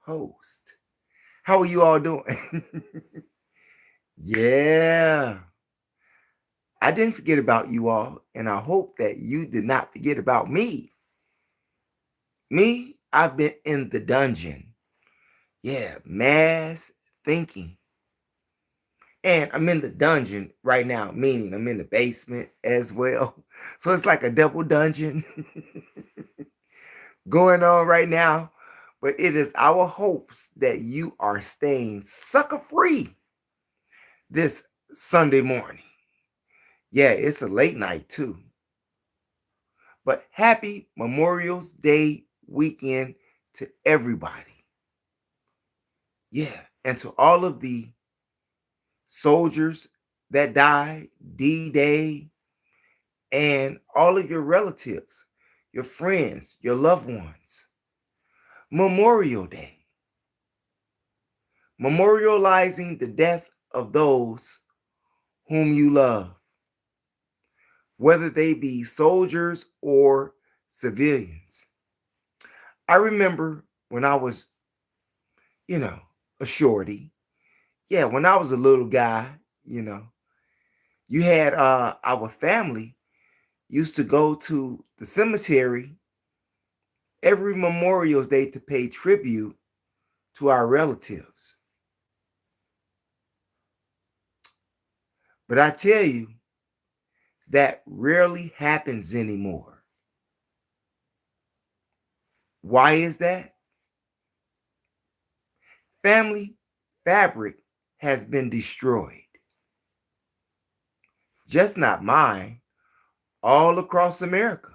host. How are you all doing? Yeah, I didn't forget about you all, and I hope that you did not forget about me. Me, I've been in the dungeon. Yeah, mass thinking. And I'm in the dungeon right now, meaning I'm in the basement as well. So it's like a double dungeon going on right now. But it is our hopes that you are staying sucker free this Sunday morning. Yeah, it's a late night too. But happy Memorial's Day weekend to everybody. Yeah, and to all of the soldiers that died, D-Day, and all of your relatives, your friends, your loved ones. Memorial Day, memorializing the death of those whom you love, whether they be soldiers or civilians. I remember when I was, a shorty. Yeah, when I was a little guy, you had our family used to go to the cemetery every Memorial's Day to pay tribute to our relatives. But I tell you, that rarely happens anymore. Why is that? Family fabric has been destroyed. Just not mine, all across America.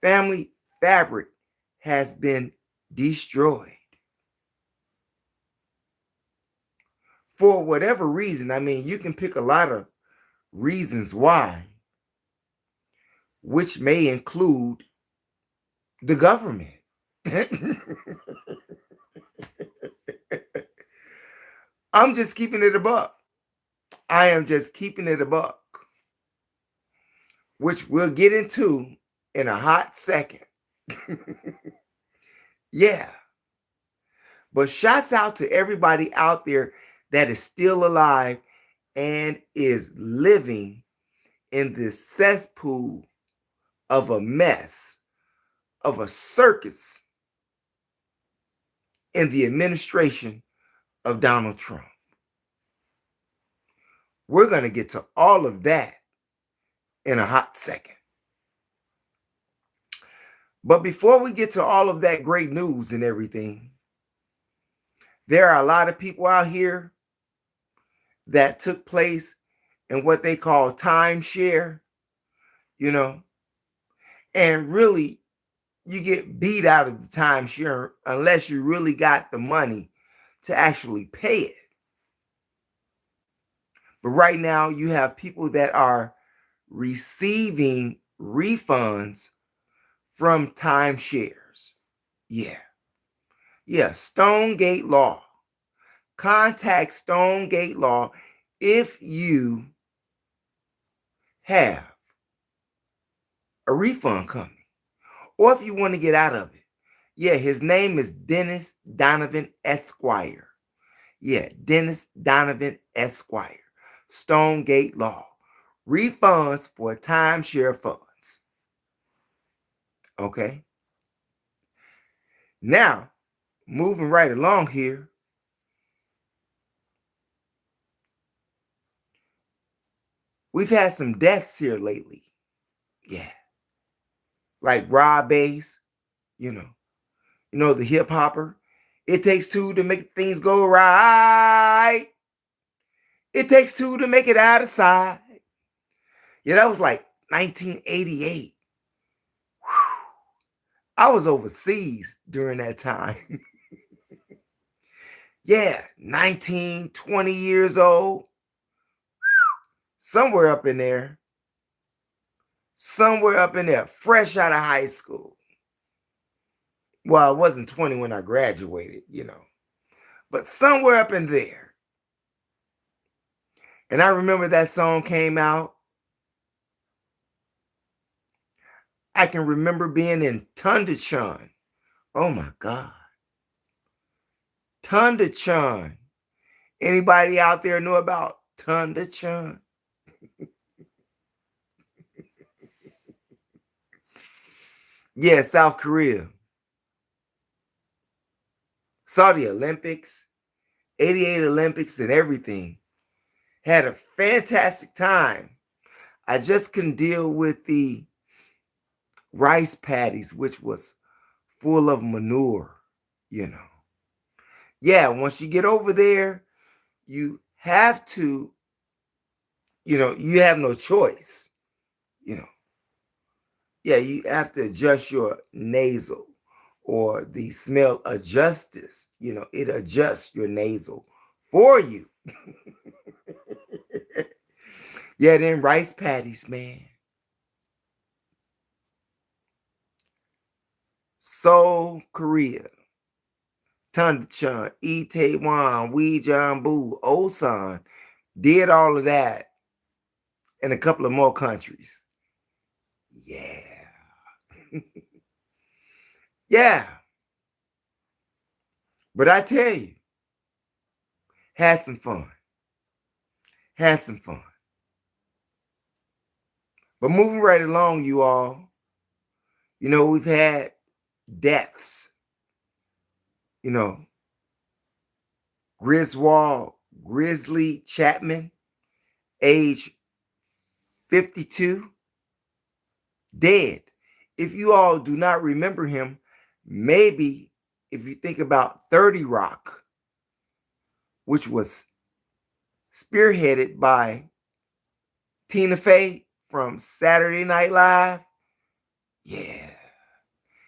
Family fabric has been destroyed. For whatever reason, I mean, you can pick a lot of reasons why, which may include the government. I'm just keeping it a buck. I am just keeping it a buck, which we'll get into in a hot second. Yeah. But shouts out to everybody out there that is still alive and is living in this cesspool of a mess, of a circus in the administration of Donald Trump. We're going to get to all of that in a hot second. But before we get to all of that great news and everything, there are a lot of people out here that took place in what they call timeshare, you know, and really you get beat out of the timeshare unless you really got the money to actually pay it. But right now you have people that are receiving refunds from timeshares. Yeah. Yeah. Stonegate Law. Contact Stonegate Law if you have a refund coming or if you want to get out of it. Yeah, his name is Dennis Donovan Esquire. Yeah, Dennis Donovan Esquire. Stonegate Law. Refunds for timeshare funds. Okay. Now, moving right along here. We've had some deaths here lately. Yeah. Like Rob Bass, you know, the hip hopper. It takes two to make things go right. It takes two to make it out of sight. Yeah, that was like 1988. Whew. I was overseas during that time. Yeah, 19, 20 years old. Somewhere up in there. Somewhere up in there. Fresh out of high school. Well, I wasn't 20 when I graduated, but somewhere up in there. And I remember that song came out. I can remember being in Thunderchun. Oh my God. Chun. Anybody out there know about Chun? Yeah, South Korea. Saw the Olympics, 88 Olympics and everything. Had a fantastic time. I just couldn't deal with the rice patties, which was full of manure, you know. Yeah, once you get over there, you have to, you have no choice, you know. Yeah, you have to adjust your nasal or the smell adjusts, it adjusts your nasal for you. Yeah, then rice patties, man. Seoul, Korea. Chun, Itaewon, Weijambu, Osan did all of that in a couple of more countries. Yeah. Yeah. But I tell you, had some fun. Had some fun. But moving right along, you all, we've had deaths. Griswold Grizzly Chapman, age 52, dead. If you all do not remember him, maybe if you think about 30 Rock, which was spearheaded by Tina Fey from Saturday Night Live, yeah,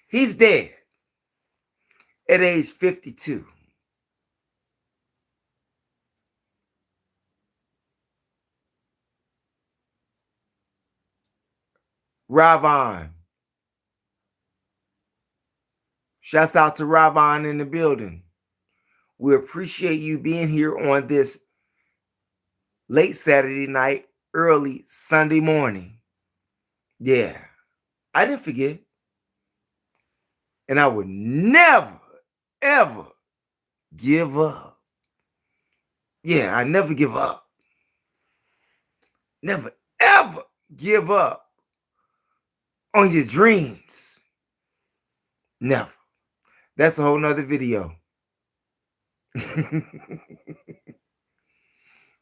he's dead at age 52. Ravon. Shouts out to Ravon in the building. We appreciate you being here on this late Saturday night, early Sunday morning. Yeah, I didn't forget. And I would never, ever give up. Yeah, I never give up. Never, ever give up on your dreams. Never. That's a whole nother video.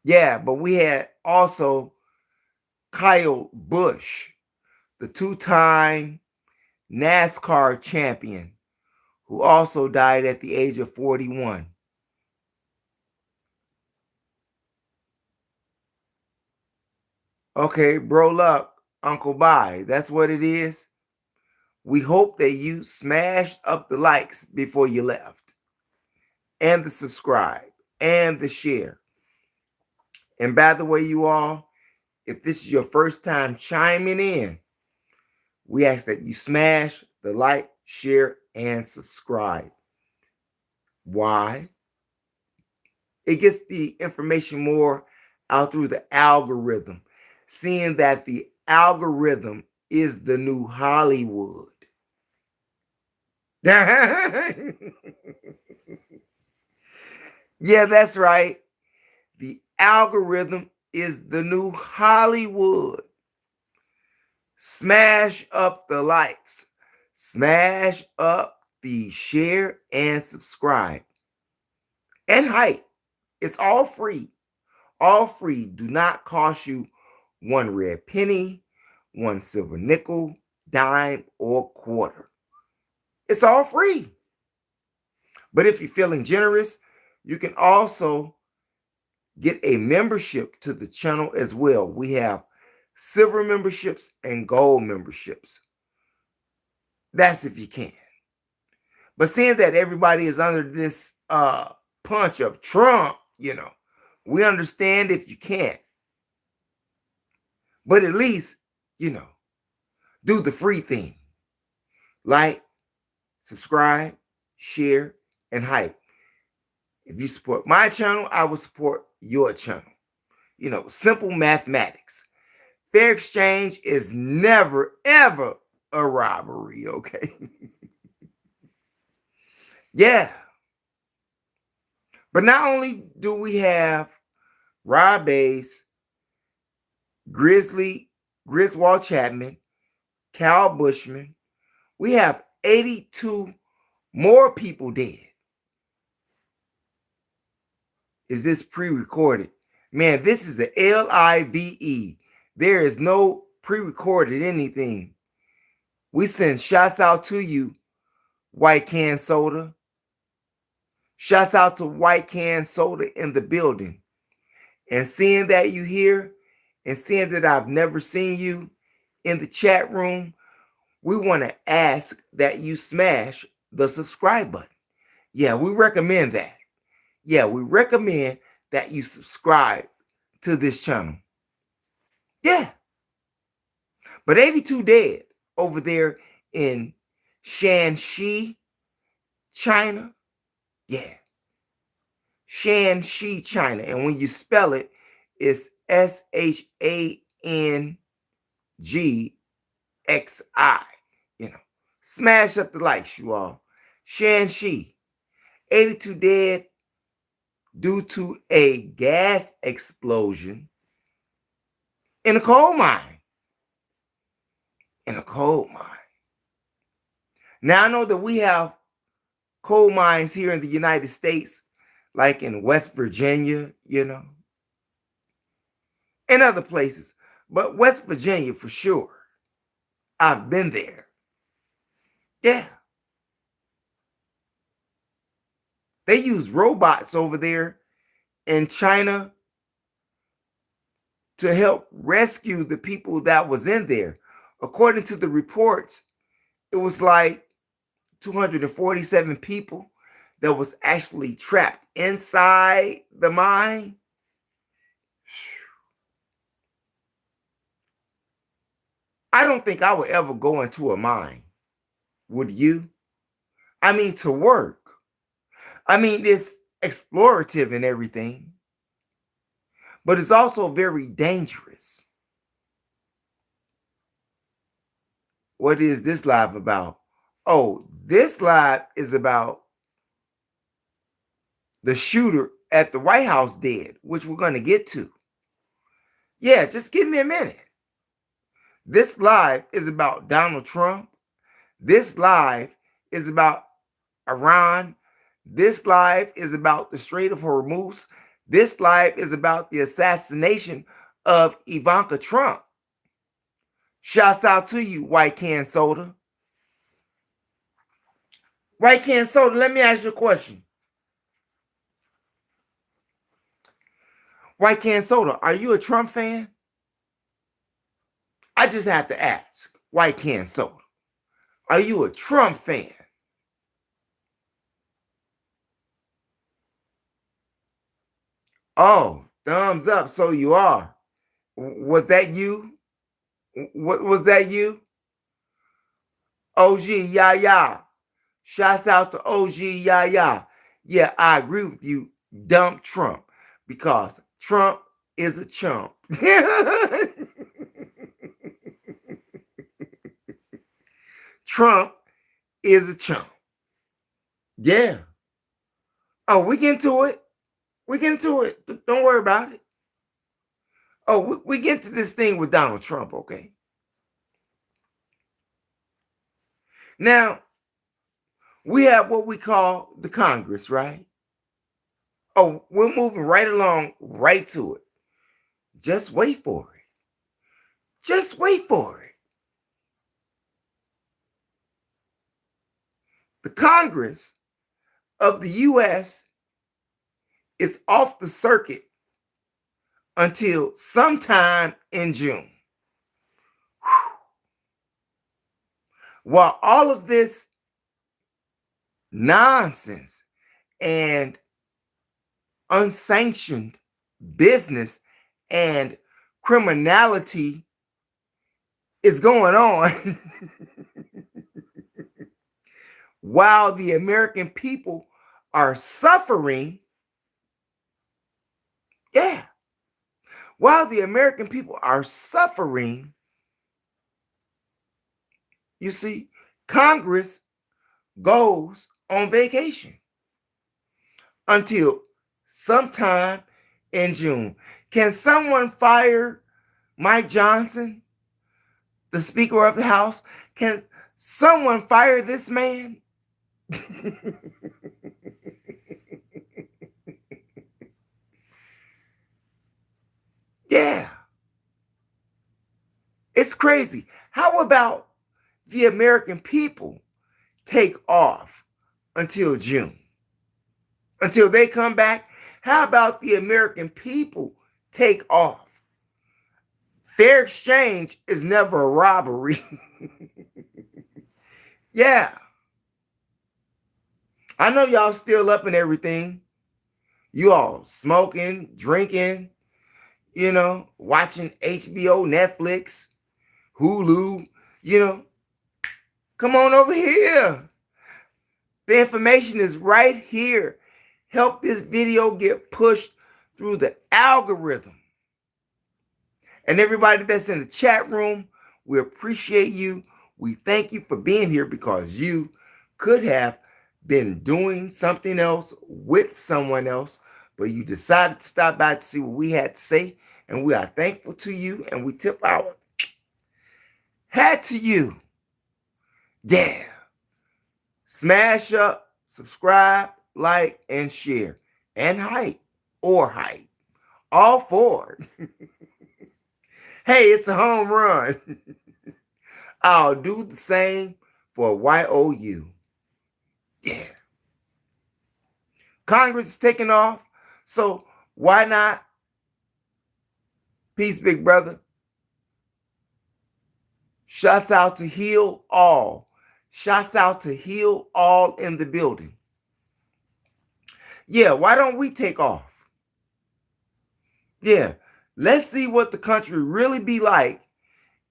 Yeah, but we had also Kyle Busch, the two-time NASCAR champion, who also died at the age of 41. Okay, bro luck, Uncle Bye. That's what it is. We hope that you smashed up the likes before you left, and the subscribe, and the share. And by the way, you all, if this is your first time chiming in, we ask that you smash the like, share, and subscribe. Why? It gets the information more out through the algorithm, seeing that the algorithm is the new Hollywood. Yeah, that's right. The algorithm is the new Hollywood. Smash up the likes. Smash up the share and subscribe. And hype. It's all free. All free. Do not cost you one red penny, one silver nickel, dime, or quarter. It's all free. But if you're feeling generous, you can also get a membership to the channel as well. We have silver memberships and gold memberships. That's if you can. But seeing that everybody is under this punch of Trump, we understand if you can't. But at least, do the free thing. Like, subscribe, share, and hype. If you support my channel, I will support your channel. Simple mathematics. Fair exchange is never, ever a robbery, okay? Yeah. But not only do we have Rob Bays, Griswold Chapman, Cal Bushman, we have 82 more people dead. Is this pre-recorded? Man, this is a LIVE. There is no pre-recorded anything. We send shots out to you, White Can Soda. Shouts out to White Can Soda in the building. And seeing that you here and seeing that I've never seen you in the chat room, we want to ask that you smash the subscribe button. Yeah, we recommend that. Yeah, we recommend that you subscribe to this channel. Yeah. But 82 dead over there in Shanxi, China. Yeah. Shanxi, China. And when you spell it, it's SHANGXI. You know, smash up the likes, you all. Shanxi, 82 dead due to a gas explosion in a coal mine. In a coal mine. Now I know that we have coal mines here in the United States, like in West Virginia, you know, and other places. But West Virginia for sure. I've been there. Yeah. They use robots over there in China to help rescue the people that was in there. According to the reports, it was like 247 people that was actually trapped inside the mine. I don't think I would ever go into a mine. Would you? I mean, to work. I mean, it's explorative and everything, but it's also very dangerous. What is this live about? Oh, this live is about the shooter at the White House dead, which we're going to get to. Yeah, just give me a minute. This live is about Donald Trump. This live is about Iran. This live is about the Strait of Hormuz. This live is about the assassination of Ivanka Trump. Shouts out to you, White Can Soda. White Can Soda, let me ask you a question. White Can Soda, are you a Trump fan? I just have to ask, White Can Soda, are you a Trump fan? Oh, thumbs up, so you are. Was that you? What was that you? OG, yeah. Shouts out to OG, yeah. Yeah, I agree with you. Dump Trump because Trump is a chump. Trump is a chump. Yeah. Oh, we get into it. We get into it. Don't worry about it. Oh, we get to this thing with Donald Trump, okay? Now, we have what we call the Congress, right? Oh, we're moving right along, right to it. Just wait for it. Just wait for it. The Congress of the U.S. is off the circuit until sometime in June. While all of this nonsense and unsanctioned business and criminality is going on, while the American people are suffering, yeah, while the American people are suffering, you see, Congress goes on vacation until sometime in June. Can someone fire Mike Johnson, the Speaker of the House? Can someone fire this man? Yeah, it's crazy. How about the American people take off until June? Until they come back? How about the American people take off? Fair exchange is never a robbery. Yeah, I know y'all still up and everything. You all smoking, drinking, watching HBO, Netflix, Hulu, you know, come on over here. The information is right here. Help this video get pushed through the algorithm. And everybody that's in the chat room, we appreciate you. We thank you for being here because you could have been doing something else with someone else, but you decided to stop by to see what we had to say. And we are thankful to you, and we tip our hat to you. Yeah. Smash up, subscribe, like, and share. And hype or hype. All four. Hey, it's a home run. I'll do the same for YOU. Yeah. Congress is taking off. So why not? Peace, big brother. Shouts out to Heal All. Shouts out to Heal All in the building. Yeah, why don't we take off? Yeah, let's see what the country really be like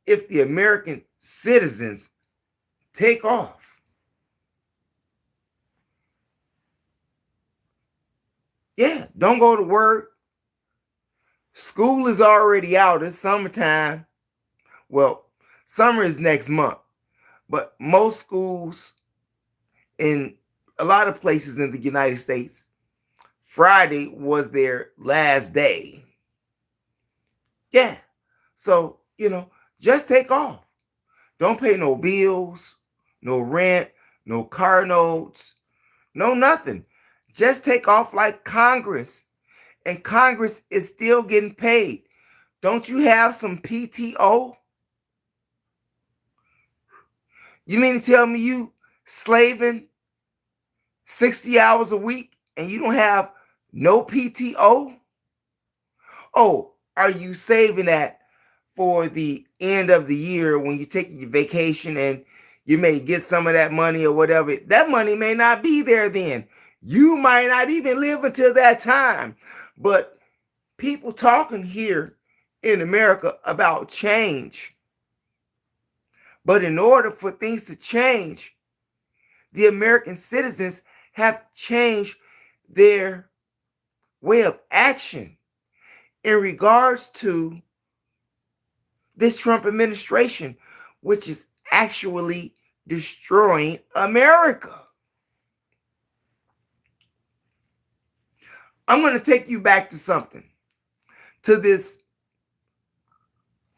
if the American citizens take off. Yeah, don't go to work. School is already out. It's summertime. Well, summer is next month. But most schools in a lot of places in the United States, Friday was their last day. Yeah. So, just take off. Don't pay no bills, no rent, no car notes, no nothing. Just take off like Congress. And Congress is still getting paid. Don't you have some PTO? You mean to tell me you slaving 60 hours a week and you don't have no PTO? Oh, are you saving that for the end of the year when you take your vacation and you may get some of that money or whatever? That money may not be there then. You might not even live until that time. But people talking here in America about change. But in order for things to change, the American citizens have changed their way of action in regards to this Trump administration, which is actually destroying America. I'm going to take you back to something, to this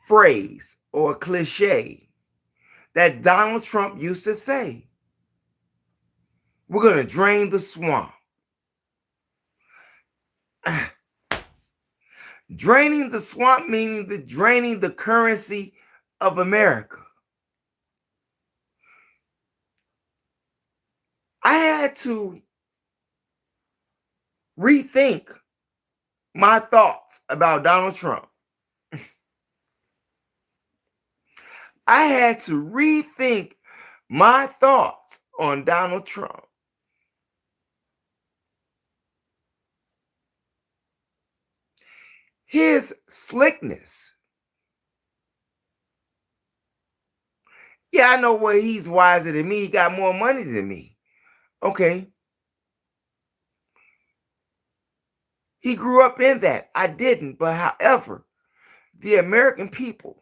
phrase or cliche that Donald Trump used to say. We're going to drain the swamp. Draining the swamp meaning draining the currency of America. I had to rethink my thoughts about Donald Trump. I had to rethink my thoughts on Donald Trump. His slickness. Yeah, I know what he's wiser than me. He got more money than me. Okay. He grew up in that. I didn't. But however, the American people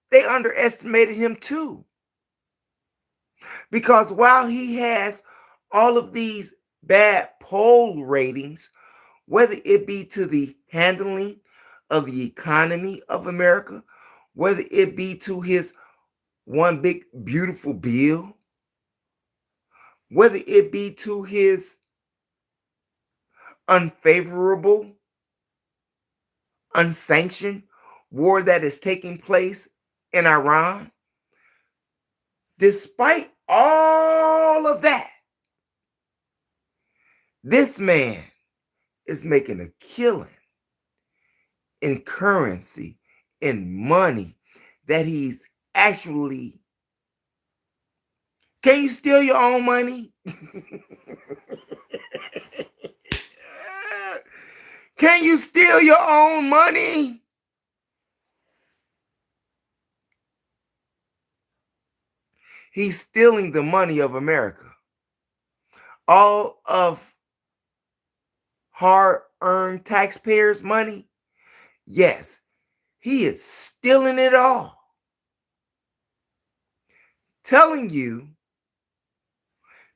they underestimated him too. Because while he has All of these bad poll ratings, whether it be to the handling of the economy of America, whether it be to his one big beautiful bill, whether it be to his unfavorable, unsanctioned war that is taking place in Iran, despite all of that, this man is making a killing in currency, in money that he's actually. Can you steal your own money? Can you steal your own money? He's stealing the money of America. All of hard-earned taxpayers' money. Yes, he is stealing it all. Telling you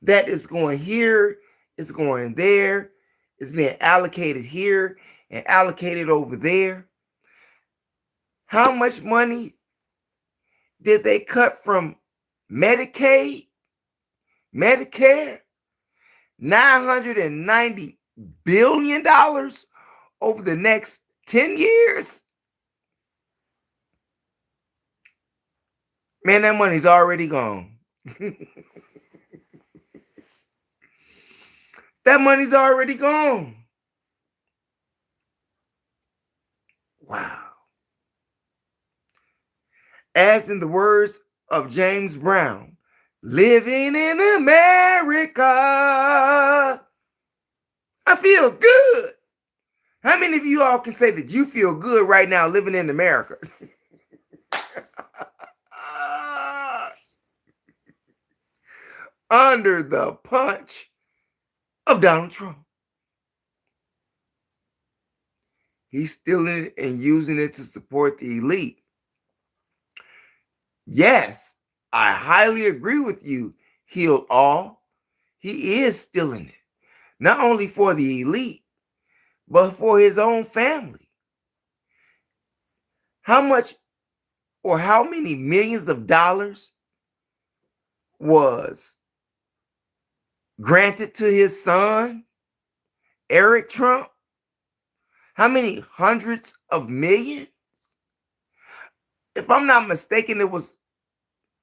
that it's going here, it's going there, it's being allocated here and allocated over there. How much money did they cut from Medicaid, Medicare? $990 billion over the next 10 years? Man, that money's already gone. That money's already gone. Wow. As in the words of James Brown, living in America, I feel good. How many of you all can say that you feel good right now living in America? Under the punch of Donald Trump. He's stealing it and using it to support the elite. Yes, I highly agree with you, Heal All. He is stealing it, not only for the elite, but for his own family. How much or how many millions of dollars was granted to his son, Eric Trump? How many hundreds of millions? If I'm not mistaken,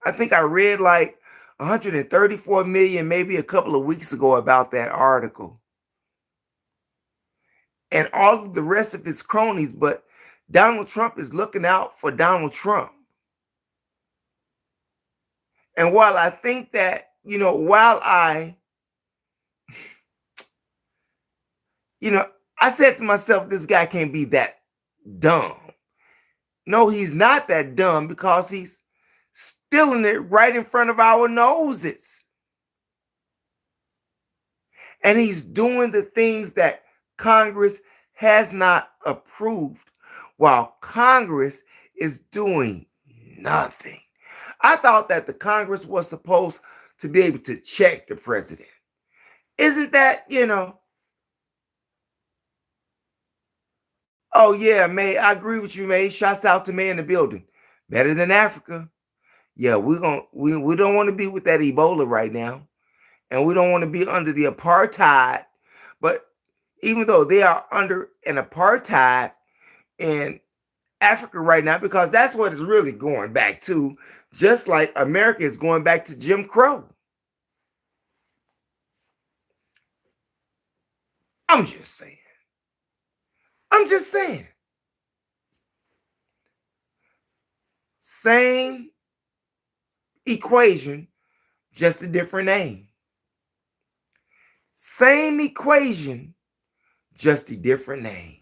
I think I read like 134 million maybe a couple of weeks ago about that article. And all of the rest of his cronies, but Donald Trump is looking out for Donald Trump. And while I think that, I said to myself, this guy can't be that dumb. No, he's not that dumb because he's stealing it right in front of our noses. And he's doing the things that Congress has not approved while Congress is doing nothing. I thought that the Congress was supposed to be able to check the president. Isn't that, Oh yeah, May, I agree with you, May. Shouts out to May in the building. Better than Africa. Yeah, we don't want to be with that Ebola right now. And we don't want to be under the apartheid. But even though they are under an apartheid in Africa right now, because that's what it's really going back to, just like America is going back to Jim Crow. I'm just saying. Same equation, just a different name. Same equation, just a different name.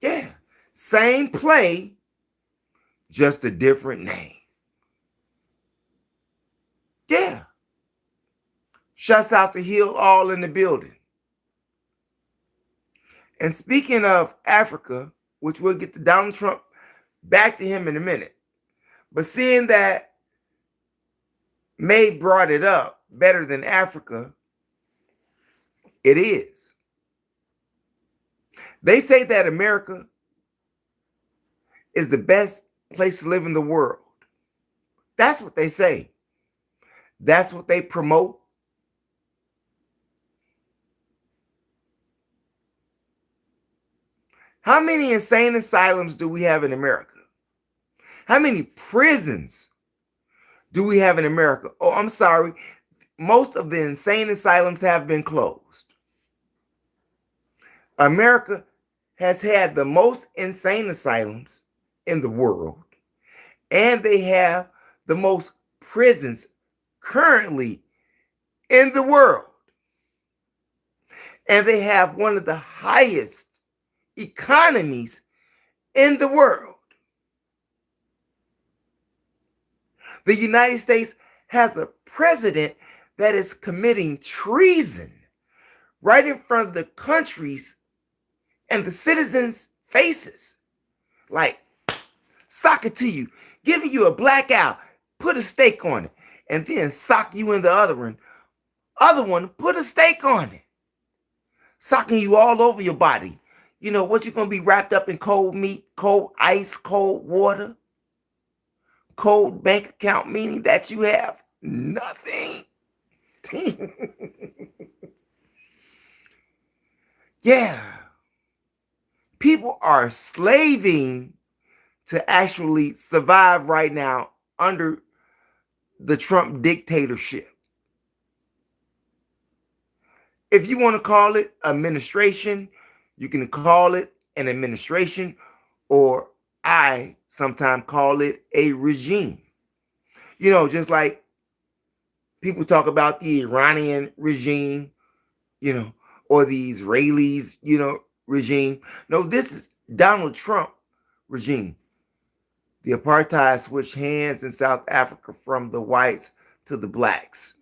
Yeah. Same play, just a different name. Yeah. Shouts out to Heal All in the building. And speaking of Africa, which we'll get to Donald Trump, back to him in a minute. But seeing that May brought it up, better than Africa, it is. They say that America is the best place to live in the world. That's what they say. That's what they promote. How many insane asylums do we have in America? How many prisons do we have in America? Oh, I'm sorry. Most of the insane asylums have been closed. America has had the most insane asylums in the world, and they have the most prisons currently in the world. And they have one of the highest economies in the world. The United States has a president that is committing treason right in front of the country's and the citizens' faces. Like, sock it to you, giving you a blackout, put a stake on it, and then sock you in the other one. Other one, put a stake on it. Socking you all over your body. You know, what, you're going to be wrapped up in cold meat, cold ice, cold water, cold bank account, meaning that you have nothing. Yeah. People are slaving to actually survive right now under the Trump dictatorship. If you want to call it administration, you can call it an administration, or I sometimes call it a regime. You know, just like people talk about the Iranian regime, you know, or the Israelis, you know, regime. No, this is Donald Trump regime. The apartheid switched hands in South Africa from the whites to the blacks.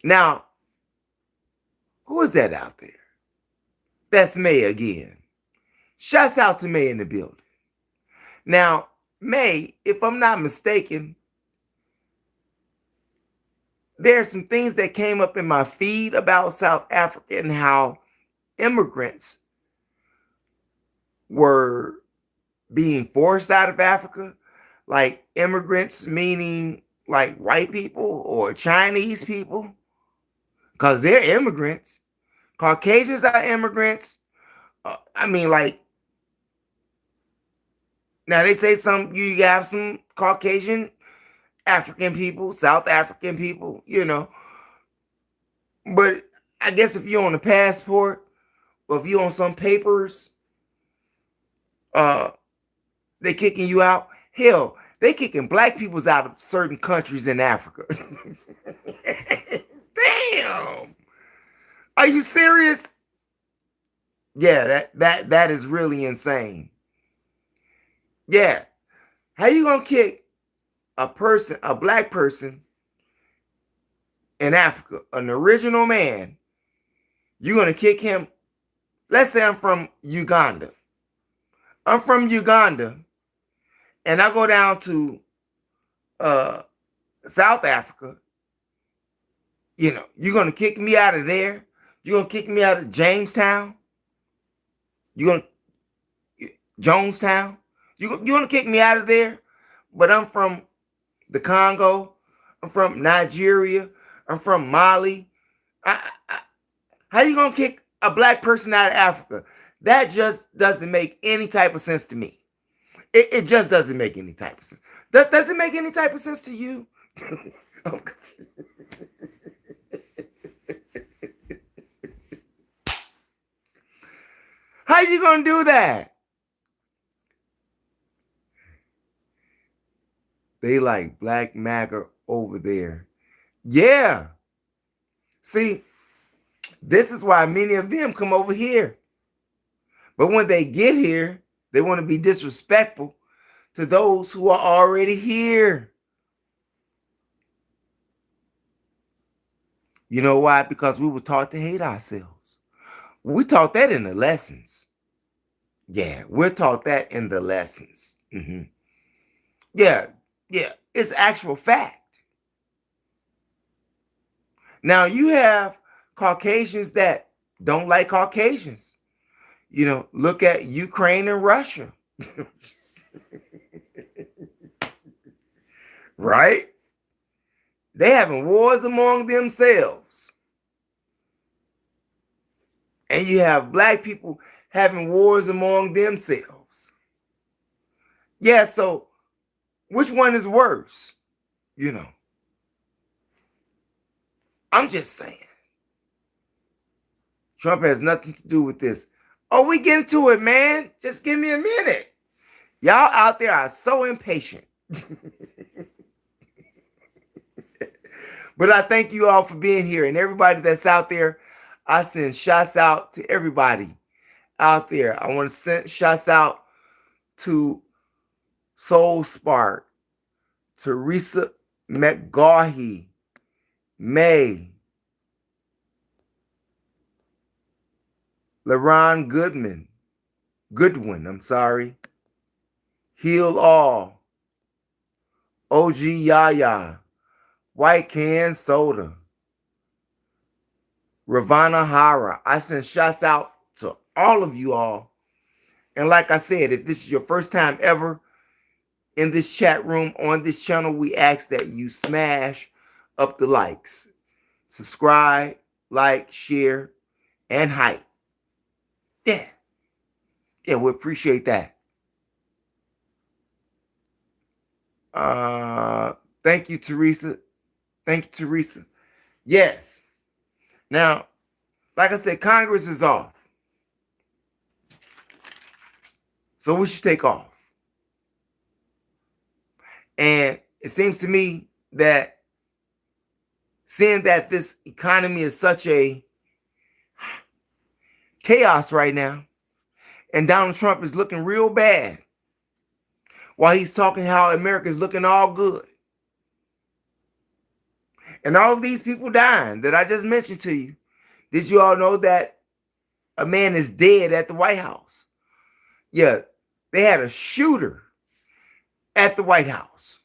Now, who is that out there? That's May again. Shouts out to May in the building. Now, May, if I'm not mistaken, there are some things that came up in my feed about South Africa and how immigrants were being forced out of Africa. Like immigrants meaning like white people or Chinese people, because they're immigrants. Caucasians are immigrants. I mean, like, now they say you have some Caucasian African people, South African people, you know. But I guess if you're on a passport or if you're on some papers, they kicking you out. Hell, they kicking black peoples out of certain countries in Africa. Damn. Are you serious? Yeah, that is really insane. Yeah. How you gonna kick a black person in Africa, an original man? You're gonna kick him. Let's say I'm from Uganda. I'm from Uganda, and I go down to South Africa. You know, you're gonna kick me out of there. You're gonna kick me out of Jamestown. You're gonna Jonestown. You're gonna kick me out of there. But I'm from the Congo. I'm from Nigeria. I'm from Mali. How you gonna kick a black person out of Africa? That just doesn't make any type of sense to me. It just doesn't make any type of sense. Does it make any type of sense to you? How you gonna do that? They like Black MAGA over there. Yeah. See, this is why many of them come over here. But when they get here, they want to be disrespectful to those who are already here. You know why? Because we were taught to hate ourselves. We taught that in the lessons. Yeah, we're taught that in the lessons. Yeah, it's actual fact. Now you have Caucasians that don't like Caucasians. Look at Ukraine and Russia. Right? They having wars among themselves. And you have black people having wars among themselves. Yeah, so which one is worse? I'm just saying. Trump has nothing to do with this. Oh, we get into it, man. Just give me a minute. Y'all out there are so impatient. But I thank you all for being here, and everybody that's out there. I send shots out to everybody out there. I want to send shots out to Soul Spark, Teresa McGaughy, May, LaRon Goodwin, Heal All, OG Yaya, White Can Soda, Ravana Hara. I send shots out to all of you all. And like I said, if this is your first time ever in this chat room on this channel, we ask that you smash up the likes. Subscribe, like, share, and hype. Yeah. Yeah, we appreciate that. Thank you, Teresa. Thank you, Teresa. Yes. Now, like I said, Congress is off. So we should take off. And it seems to me that seeing that this economy is such a chaos right now, and Donald Trump is looking real bad while he's talking how America is looking all good. And all of these people dying that I just mentioned to you. Did you all know that a man is dead at the White House? Yeah, they had a shooter at the White House.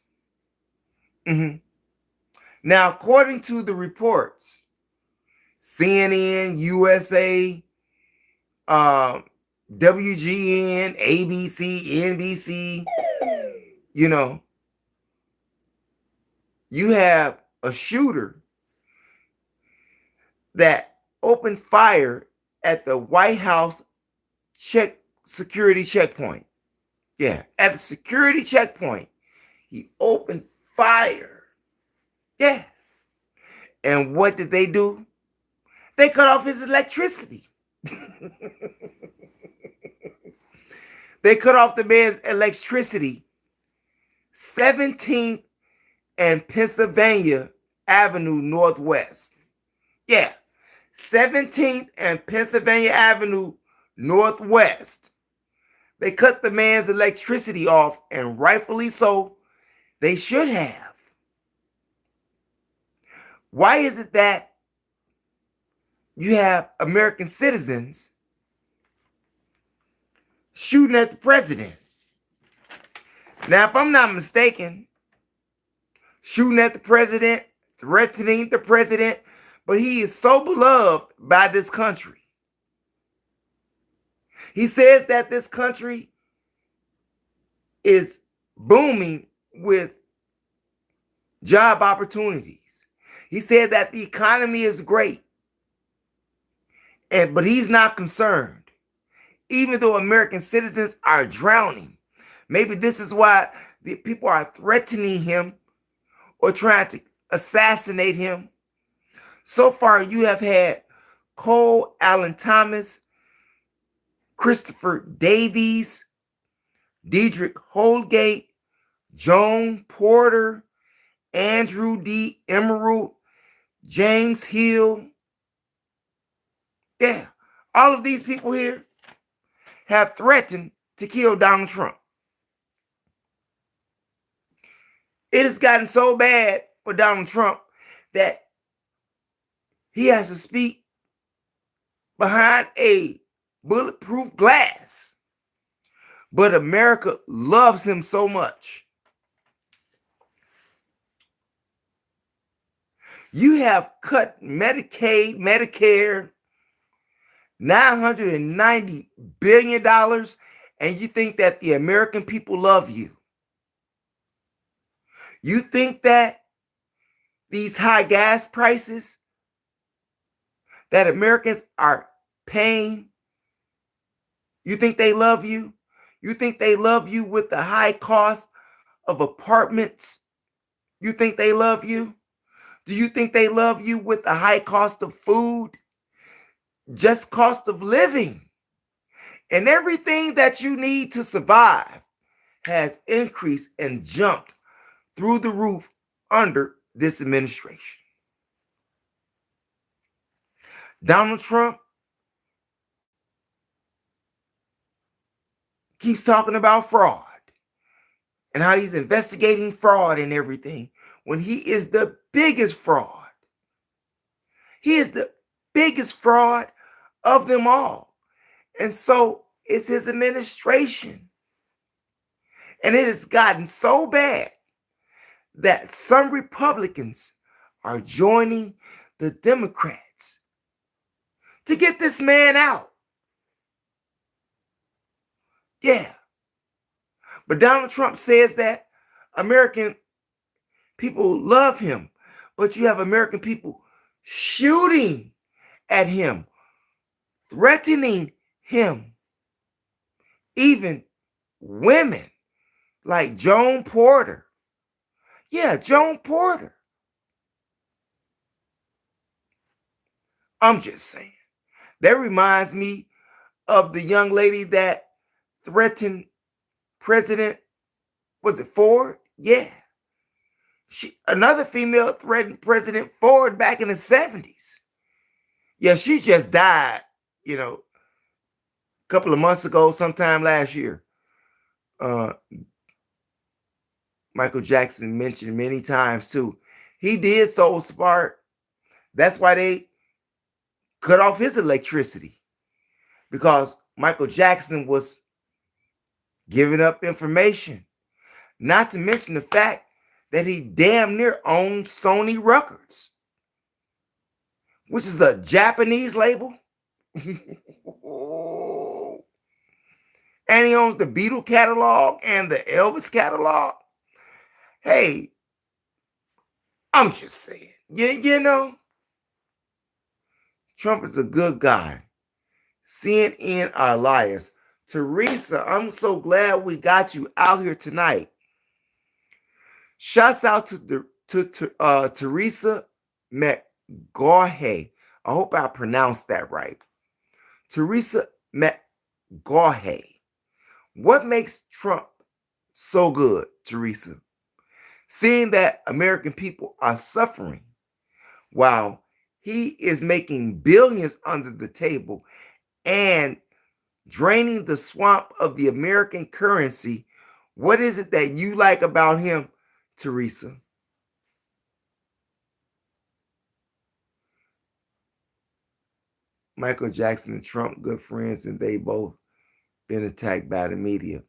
Now, according to the reports, CNN, USA, WGN, ABC, NBC, you have a shooter that opened fire at the White House security checkpoint. Yeah, at the security checkpoint, he opened fire. Yeah. And what did they do? They cut off his electricity. They cut off the man's electricity. 17th and Pennsylvania Avenue Northwest. Yeah. 17th and Pennsylvania Avenue Northwest. They cut the man's electricity off, and rightfully so, they should have. Why is it that you have American citizens shooting at the president? Now, if I'm not mistaken, shooting at the president, threatening the president, but he is so beloved by this country. He says that this country is booming with job opportunities. He said that the economy is great, but he's not concerned, even though American citizens are drowning. Maybe this is why the people are threatening him or trying to assassinate him. So far, you have had Cole Allen Thomas, Christopher Davies, Diedrich Holgate, Joan Porter, Andrew D. Emerald, James Hill. Yeah, all of these people here have threatened to kill Donald Trump. It has gotten so bad for Donald Trump that he has to speak behind a bulletproof glass. But America loves him so much. You have cut Medicaid, Medicare, $990 billion, and you think that the American people love you. You think that these high gas prices that Americans are paying, you think they love you? You think they love you with the high cost of apartments? You think they love you? Do you think they love you with the high cost of food? Just cost of living. And everything that you need to survive has increased and jumped through the roof under this administration. Donald Trump keeps talking about fraud and how he's investigating fraud and everything when he is the biggest fraud. He is the biggest fraud of them all. And so is his administration. And it has gotten so bad that some Republicans are joining the Democrats to get this man out. Yeah. But Donald Trump says that American people love him, but you have American people shooting at him, threatening him. Even women like Joan Porter. Yeah, Joan Porter. I'm just saying. That reminds me of the young lady that threatened President, was it Ford? Yeah. Another female threatened President Ford back in the 70s. Yeah, she just died, a couple of months ago, sometime last year. Michael Jackson mentioned many times too. He did so smart. That's why they cut off his electricity, because Michael Jackson was giving up information. Not to mention the fact that he damn near owned Sony Records, which is a Japanese label. And he owns the Beatle catalog and the Elvis catalog. Hey, I'm just saying, Trump is a good guy. CNN are liars. Teresa, I'm so glad we got you out here tonight. Shouts out to Teresa McGaughey. I hope I pronounced that right. Teresa McGaughey. What makes Trump so good, Teresa? Seeing that American people are suffering while he is making billions under the table and draining the swamp of the American currency. What is it that you like about him, Teresa? Michael Jackson and Trump, good friends, and they both been attacked by the media.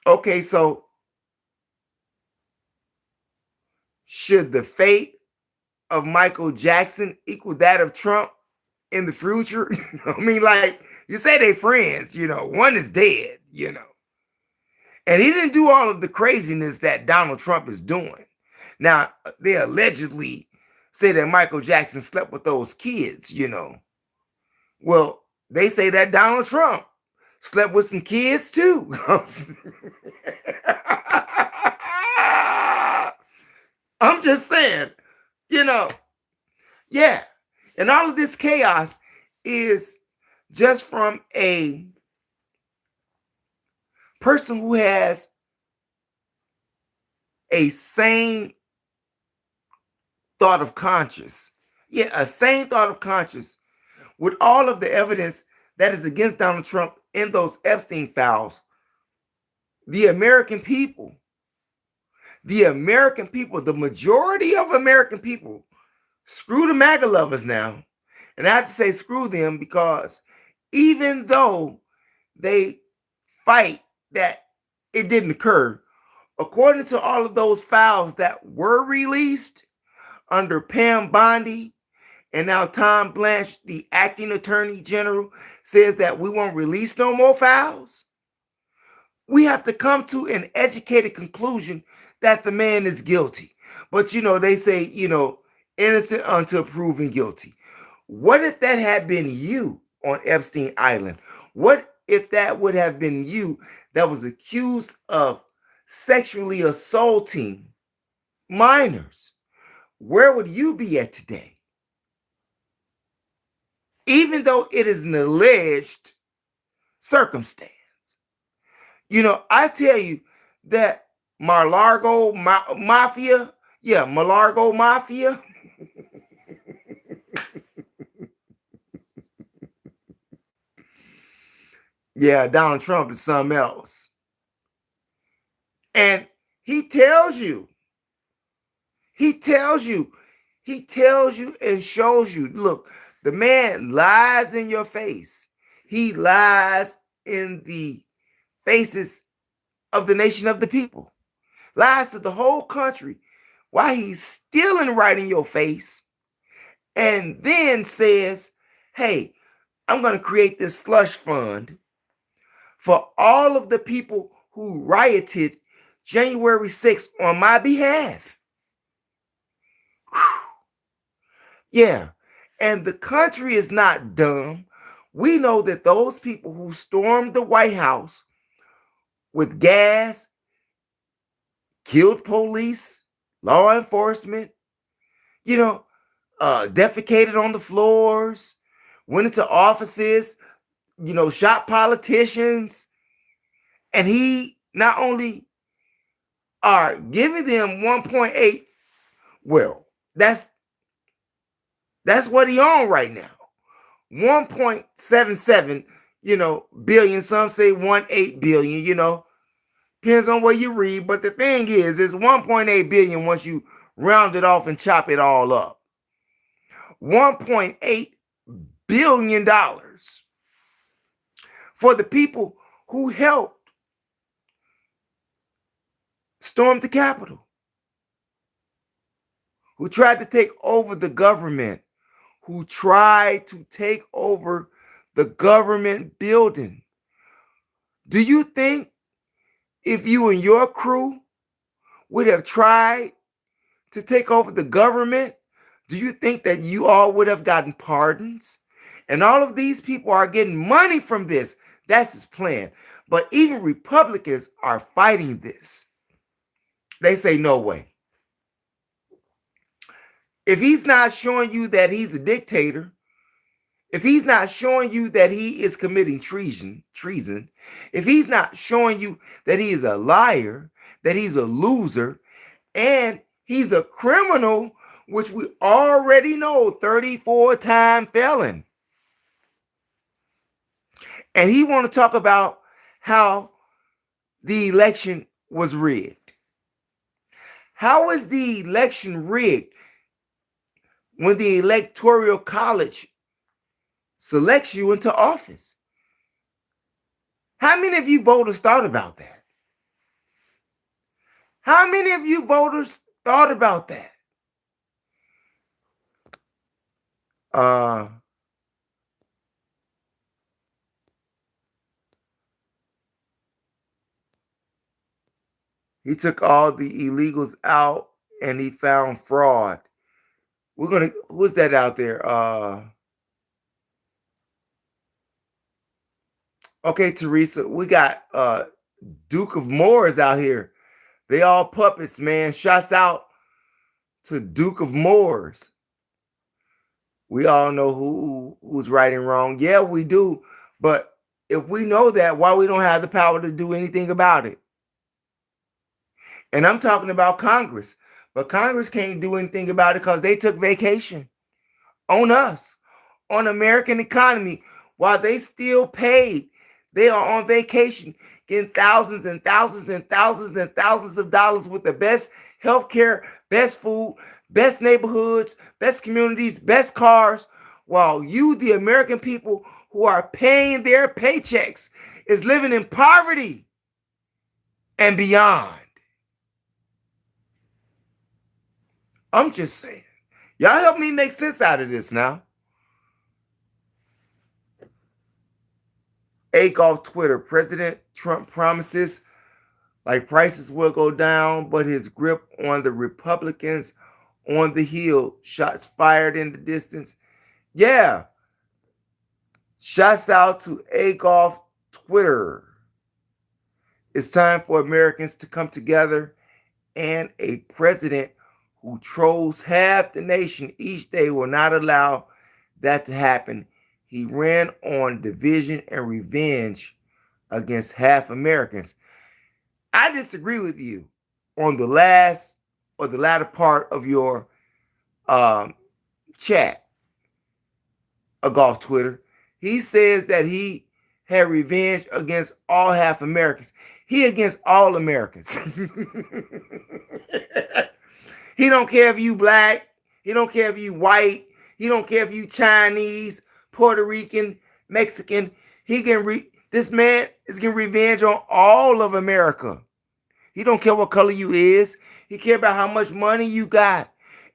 Okay, so should the fate of Michael Jackson equal that of Trump in the future? I mean, like, you say they friends, one is dead, And he didn't do all of the craziness that Donald Trump is doing. Now, they allegedly say that Michael Jackson slept with those kids, Well, they say that Donald Trump slept with some kids too. I'm just saying, yeah. And all of this chaos is just from a person who has a sane thought of conscience. Yeah, a sane thought of conscience with all of the evidence that is against Donald Trump in those Epstein files. The American people, the majority of American people, screw the MAGA lovers now. And I have to say screw them, because even though they fight that it didn't occur, according to all of those files that were released, under Pam Bondi, and now Tom Blanche, the acting attorney general, says that we won't release no more files. We have to come to an educated conclusion that the man is guilty. But they say, innocent until proven guilty. What if that had been you on Epstein Island? What if that would have been you that was accused of sexually assaulting minors? Where would you be at today? Even though it is an alleged circumstance. I tell you that Mar-Largo Mafia, Mar-Largo Mafia, Donald Trump is something else. And he tells you and shows you, look, the man lies in your face. He lies in the faces of the nation of the people. Lies to the whole country while he's stealing right in your face, and then says, hey, I'm going to create this slush fund for all of the people who rioted January 6th on my behalf. Yeah, and the country is not dumb. We know that those people who stormed the White House with gas, killed police, law enforcement, defecated on the floors, went into offices, shot politicians, and he not only are giving them 1.8, well, that's what he on right now. 1.77, billion. Some say 1.8 billion, depends on what you read. But the thing is, it's 1.8 billion once you round it off and chop it all up. $1.8 billion for the people who helped storm the Capitol, who tried to take over the government, who tried to take over the government building. Do you think if you and your crew would have tried to take over the government, do you think that you all would have gotten pardons? And all of these people are getting money from this. That's his plan. But even Republicans are fighting this. They say, no way. If he's not showing you that he's a dictator, if he's not showing you that he is committing treason, if he's not showing you that he is a liar, that he's a loser, and he's a criminal, which we already know, 34-time felon. And he want to talk about how the election was rigged. How is the election rigged when the Electoral College selects you into office? How many of you voters thought about that? How many of you voters thought about that? He took all the illegals out and he found fraud. Who's that out there? Okay, Teresa, we got Duke of Moors out here. They all puppets, man. Shouts out to Duke of Moors. We all know who's right and wrong. Yeah, we do. But if we know that, why we don't have the power to do anything about it? And I'm talking about Congress. But Congress can't do anything about it because they took vacation on us, on American economy, while they still paid. They are on vacation, getting thousands and thousands and thousands and thousands of dollars with the best healthcare, best food, best neighborhoods, best communities, best cars, while you, the American people who are paying their paychecks, is living in poverty and beyond. I'm just saying. Y'all help me make sense out of this now. Ake off Twitter. President Trump promises like prices will go down, but his grip on the Republicans on the Hill. Shots fired in the distance. Yeah. Shouts out to Ake off Twitter. It's time for Americans to come together, and a president who trolls half the nation each day will not allow that to happen. He ran on division and revenge against half Americans. I disagree with you on the last or the latter part of your chat, a golf Twitter. He says that he had revenge against all half Americans. He against all Americans. He don't care if you black. He don't care if you white. He don't care if you Chinese, Puerto Rican, Mexican. This man is getting revenge on all of America. He don't care what color you is. He care about how much money you got.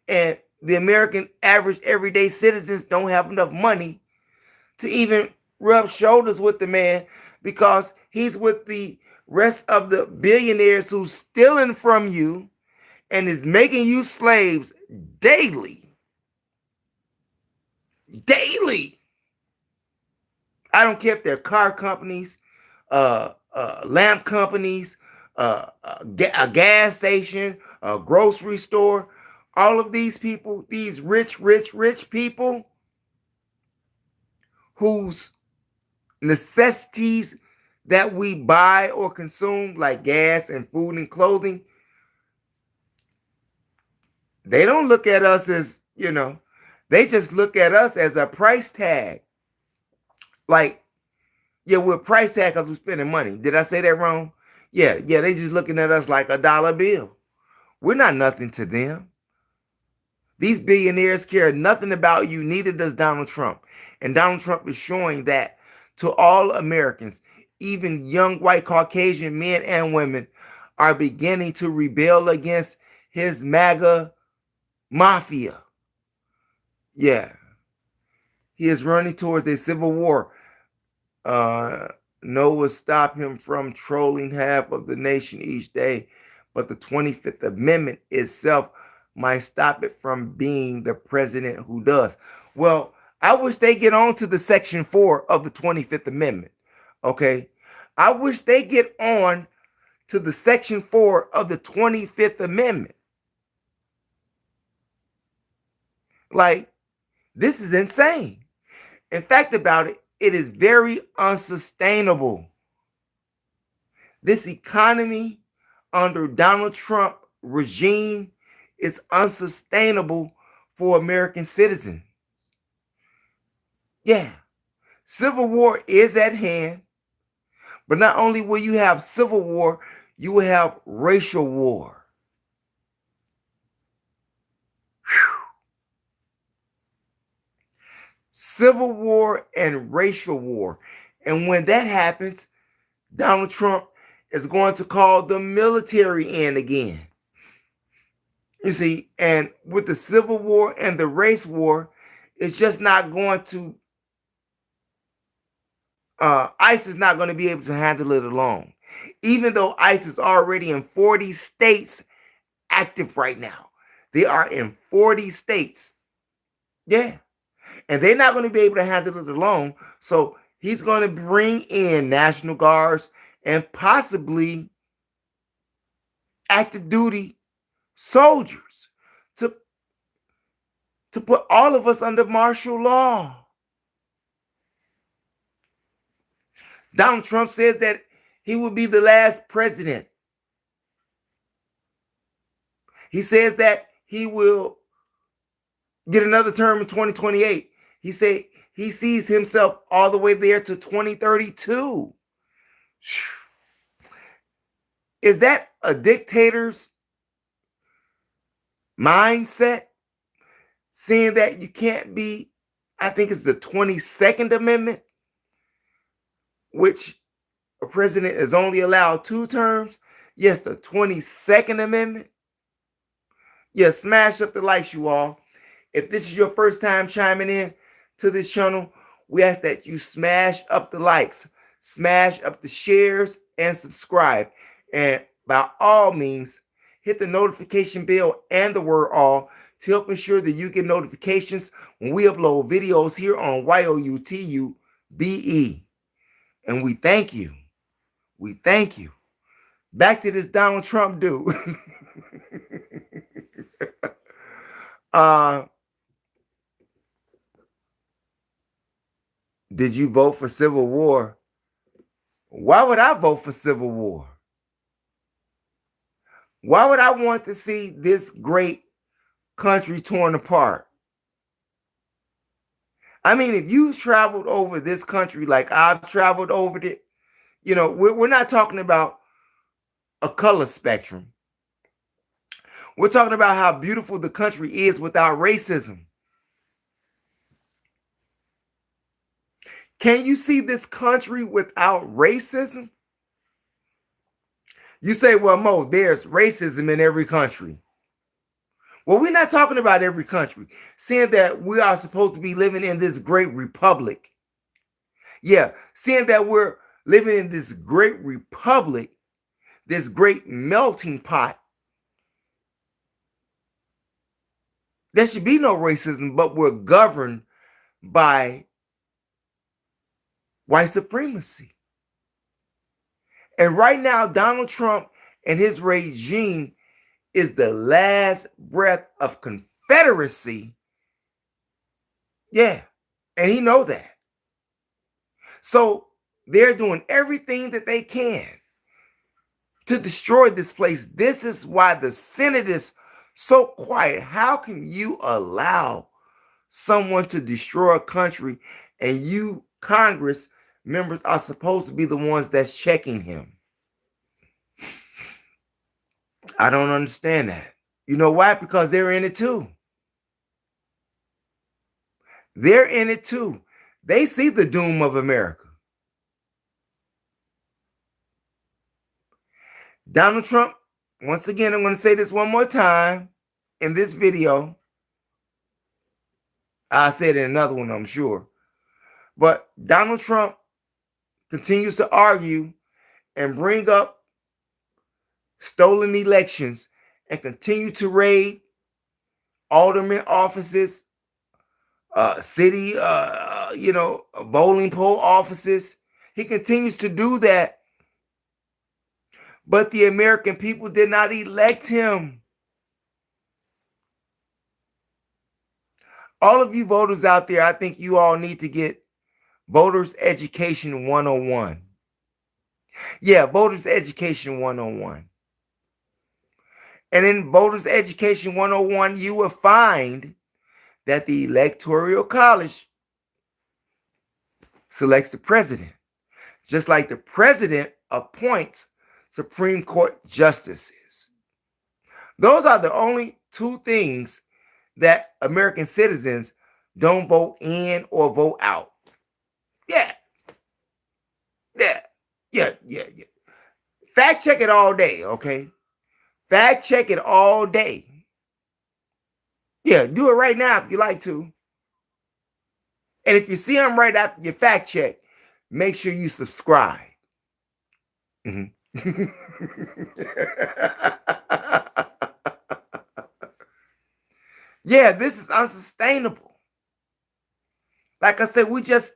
And the American average everyday citizens don't have enough money to even rub shoulders with the man, because he's with the rest of the billionaires who's stealing from you and is making you slaves daily. Daily. I don't care if they're car companies, lamp companies, a gas station, a grocery store. All of these people, these rich people whose necessities that we buy or consume, like gas and food and clothing, they don't look at us as, they just look at us as a price tag. Like, yeah, we're a price tag because we're spending money. Did I say that wrong? Yeah, they just looking at us like a dollar bill. We're not nothing to them. These billionaires care nothing about you, neither does Donald Trump. And Donald Trump is showing that to all Americans. Even young white Caucasian men and women are beginning to rebel against his MAGA mafia. Yeah. He is running towards a civil war. No will stop him from trolling half of the nation each day, but the 25th Amendment itself might stop it from being the president who does. Well, I wish they get on to the Section 4 of the 25th Amendment. Okay? I wish they get on to the Section 4 of the 25th Amendment. Like, this is insane. In fact, about it, it is very unsustainable. This economy under Donald Trump regime is unsustainable for American citizens. Yeah, civil war is at hand, but not only will you have civil war, you will have racial war. Whew. Civil war and racial war. And when that happens, Donald Trump is going to call the military in again. You see, and with the Civil War and the race war, it's just not going to, ICE is not going to be able to handle it alone. Even though ICE is already in 40 states active right now. They are in 40 states. Yeah. And they're not going to be able to handle it alone. So he's going to bring in National Guards and possibly active duty soldiers to put all of us under martial law. Donald Trump says that he will be the last president. He says that he will get another term in 2028. He said he sees himself all the way there to 2032. Is that a dictator's mindset? Seeing that you can't be, I think it's the 22nd Amendment, which a president is only allowed 2 terms. Yes, the 22nd Amendment. Yeah, smash up the likes, you all. If this is your first time chiming in to this channel, we ask that you smash up the likes, smash up the shares, and subscribe. And by all means, hit the notification bell and the word all to help ensure that you get notifications when we upload videos here on YOUTUBE. And we thank you. We thank you. Back to this Donald Trump dude. Did you vote for civil war? Why would I vote for civil war? Why would I want to see this great country torn apart? I mean, if you traveled over this country like I've traveled over it, you know, we're not talking about a color spectrum. We're talking about how beautiful the country is without racism. Can you see this country without racism? You say, well, Mo, there's racism in every country. Well, we're not talking about every country, seeing that we are supposed to be living in this great republic. Yeah, seeing that we're living in this great republic, this great melting pot, there should be no racism, but we're governed by white supremacy. And right now, Donald Trump and his regime is the last breath of Confederacy. Yeah, and he know that. So they're doing everything that they can to destroy this place. This is why the Senate is so quiet. How can you allow someone to destroy a country and you, Congress members, are supposed to be the ones that's checking him? I don't understand that. You know why? Because they're in it too. They're in it too. They see the doom of America. Donald Trump, once again, I'm going to say this one more time in this video. I'll say it in another one, I'm sure. But Donald Trump continues to argue and bring up stolen elections and continue to raid alderman offices, city, bowling pole offices. He continues to do that. But the American people did not elect him. All of you voters out there, I think you all need to get Voters Education 101. Yeah, Voters Education 101. And in Voters Education 101, you will find that the Electoral College selects the president, just like the president appoints Supreme Court justices. Those are the only two things that American citizens don't vote in or vote out. Yeah. Fact check it all day, okay? Fact check it all day. Yeah, do it right now if you like to. And if you see them right after your fact check, make sure you subscribe. Yeah, this is unsustainable. Like I said, we just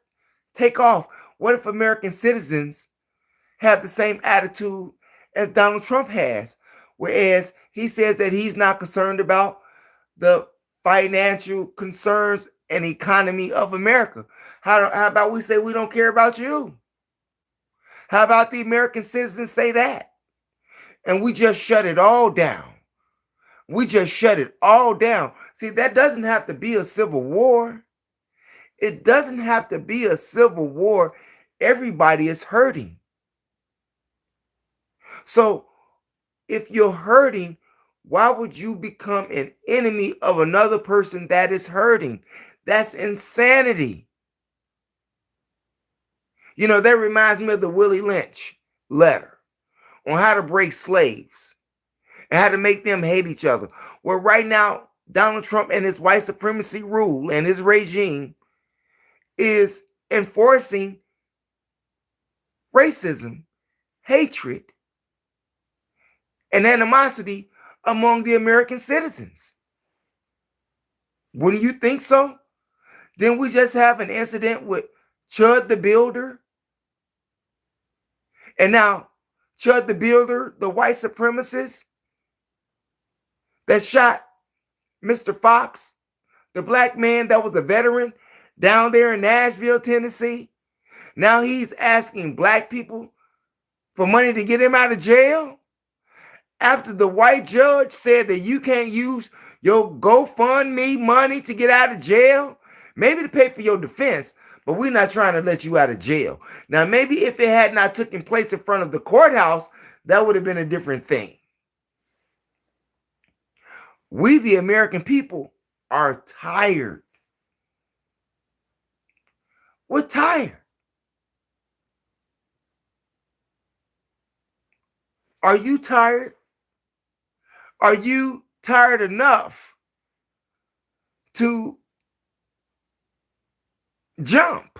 take off. What if American citizens have the same attitude as Donald Trump has? Whereas he says that he's not concerned about the financial concerns and economy of America. How about we say we don't care about you? How about the American citizens say that? And we just shut it all down. We just shut it all down. See, that doesn't have to be a civil war. It doesn't have to be a civil war. Everybody is hurting. So if you're hurting, why would you become an enemy of another person that is hurting? That's insanity. You know, that reminds me of the Willie Lynch letter on how to break slaves and how to make them hate each other. Well, right now, Donald Trump and his white supremacy rule and his regime is enforcing racism, hatred, and animosity among the American citizens. Wouldn't you think so? Didn't we just have an incident with Chud the Builder? And now, Chud the Builder, the white supremacist that shot Mr. Fox, the black man that was a veteran down there in Nashville, Tennessee, now he's asking black people for money to get him out of jail after the white judge said that you can't use your GoFundMe money to get out of jail, maybe to pay for your defense, but we're not trying to let you out of jail. Now, maybe if it had not taken place in front of the courthouse, that would have been a different thing. We, the American people, are tired. We're tired. Are you tired? Are you tired enough to jump?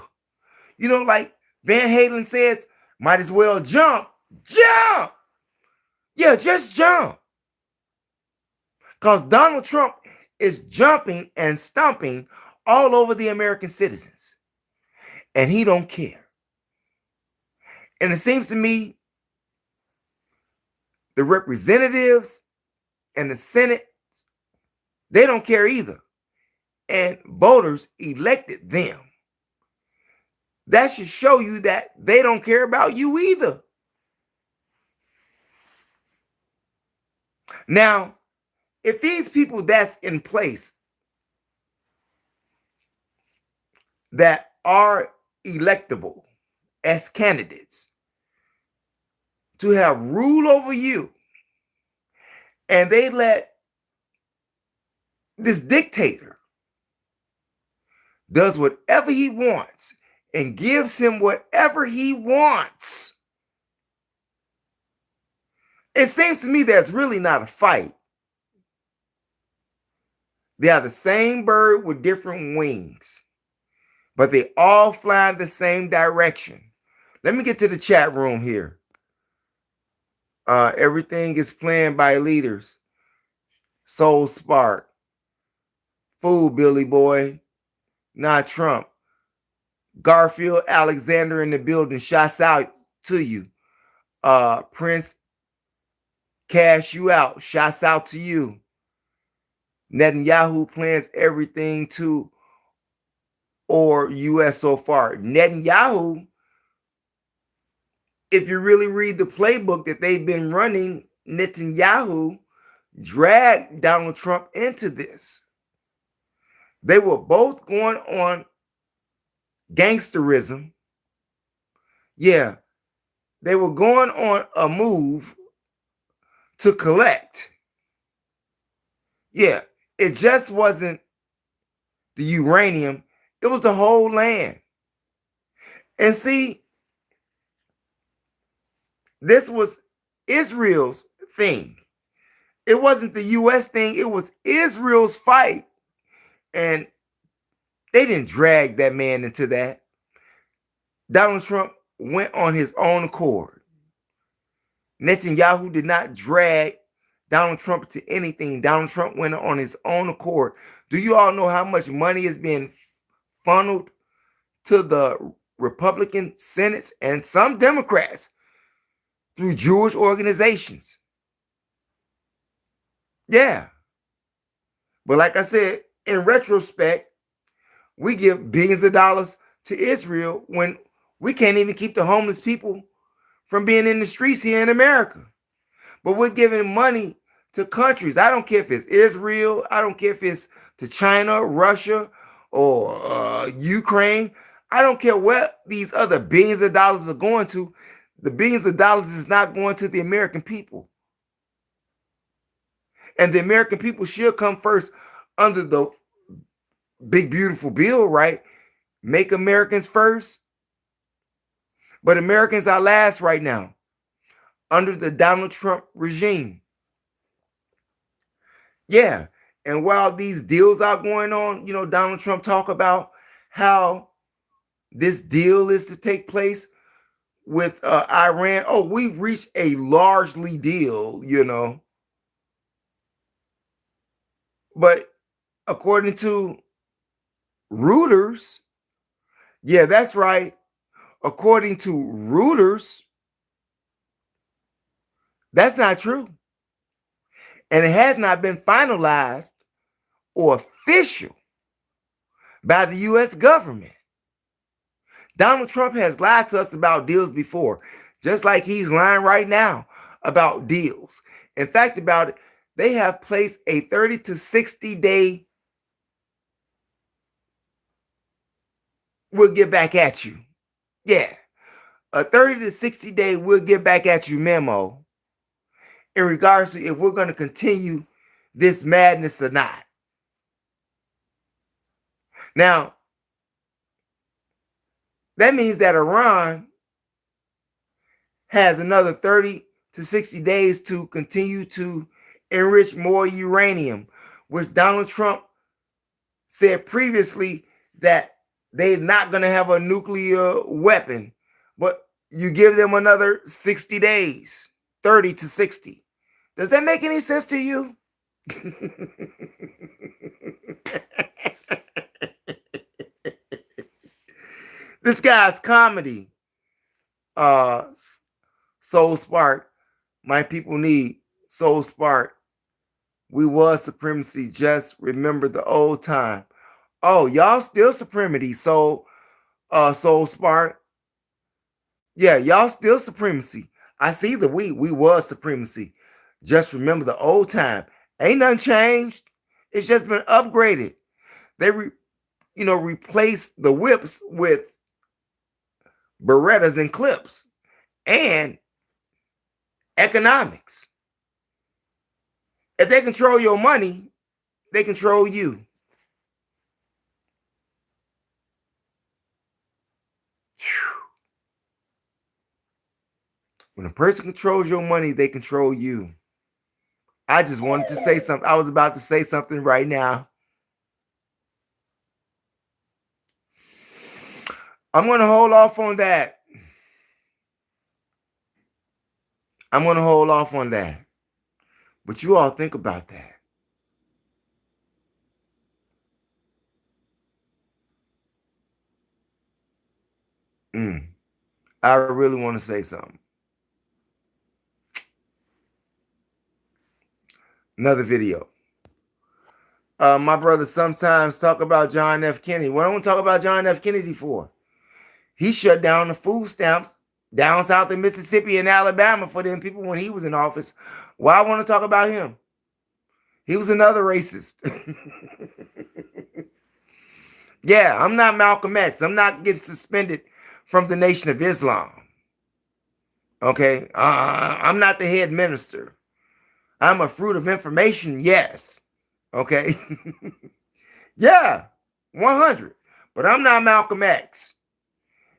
You know, like Van Halen says, might as well jump. Jump! Yeah, just jump. Because Donald Trump is jumping and stomping all over the American citizens. And he don't care. And it seems to me the representatives and the Senate, they don't care either. And voters elected them. That should show you that they don't care about you either. Now, if these people that's in place that are electable as candidates to have rule over you, and they let this dictator does whatever he wants and gives him whatever he wants, it seems to me that's really not a fight. They are the same bird with different wings, but they all fly in the same direction. Let me get to the chat room here. Everything is planned by leaders. Soul Spark. Fool Billy Boy. Not Trump. Garfield Alexander in the building. Shouts out to you. Prince Cash You Out. Shouts out to you. Netanyahu plans everything to or U.S. so far. Netanyahu, if you really read the playbook that they've been running, Netanyahu dragged Donald Trump into this. They were both going on gangsterism. Yeah, they were going on a move to collect. Yeah, it just wasn't the uranium. It was the whole land. And see, this was Israel's thing. It wasn't the U.S. thing. It was Israel's fight. And they didn't drag that man into that. Donald Trump went on his own accord. Netanyahu did not drag Donald Trump to anything. Donald Trump went on his own accord. Do you all know how much money is being funneled to the Republican Senates and some Democrats through Jewish organizations? Yeah. But like I said, in retrospect, we give billions of dollars to Israel when we can't even keep the homeless people from being in the streets here in America. But we're giving money to countries. I don't care if it's Israel. I don't care if it's to China, Russia, or Ukraine. I don't care what these other billions of dollars are going to. The billions of dollars is not going to the American people. And the American people should come first under the big, beautiful bill, right? Make Americans first. But Americans are last right now under the Donald Trump regime. Yeah. And while these deals are going on, Donald Trump talk about how this deal is to take place with Iran. Oh, we've reached a largely deal. But according to Reuters, yeah, that's right. According to Reuters, that's not true. And it has not been finalized or official by the U.S. government. Donald Trump has lied to us about deals before, just like he's lying right now about deals. In fact, about it, they have placed a 30 to 60 day we'll get back at you. Yeah, a 30 to 60 day we'll get back at you memo in regards to if we're going to continue this madness or not. Now, that means that Iran has another 30 to 60 days to continue to enrich more uranium, which Donald Trump said previously that they're not going to have a nuclear weapon, but you give them another 60 days, 30 to 60. Does that make any sense to you? This guy's comedy, Soul Spark, my people need Soul Spark. We was supremacy, just remember the old time. Oh, y'all still supremacy, Soul Spark. Yeah, y'all still supremacy. I see the we was supremacy. Just remember the old time. Ain't nothing changed. It's just been upgraded. They replaced the whips with Berettas and clips and economics. If they control your money, they control you. When a person controls your money, they control you. I just wanted to say something. I was about to say something right now. I'm going to hold off on that. But you all think about that. I really want to say something. Another video. My brother sometimes talk about John F. Kennedy. What I want to talk about John F. Kennedy for? He shut down the food stamps down south in Mississippi and Alabama for them people when he was in office. Why I want to talk about him? He was another racist. Yeah, I'm not Malcolm X. I'm not getting suspended from the Nation of Islam. Okay? I'm not the head minister. I'm a fruit of information, yes. Okay? Yeah, 100. But I'm not Malcolm X.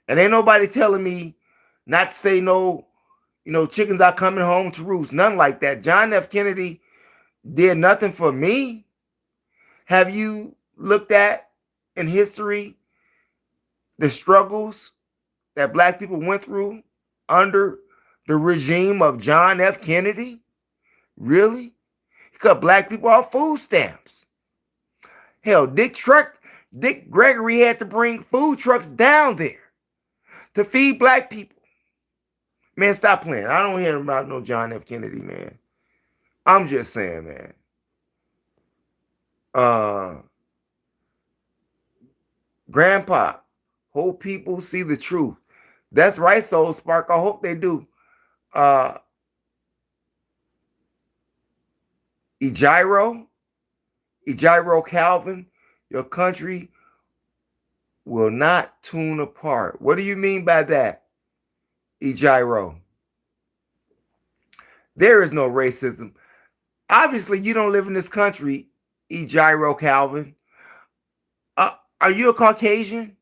And ain't nobody telling me not to say no, chickens are coming home to roost. None like that. John F. Kennedy did nothing for me. Have you looked at in history the struggles that black people went through under the regime of John F. Kennedy? Really? He cut black people off food stamps. Hell, Dick Gregory had to bring food trucks down there to feed black people. Man, stop playing. I don't hear about no John F. Kennedy, man. I'm just saying, man. Grandpa, hope people see the truth. That's right, Soul Spark. I hope they do. Ejiro Calvin, your country will not tune apart. What do you mean by that, Ejiro? There is no racism. Obviously, you don't live in this country, Ejiro Calvin. Are you a Caucasian?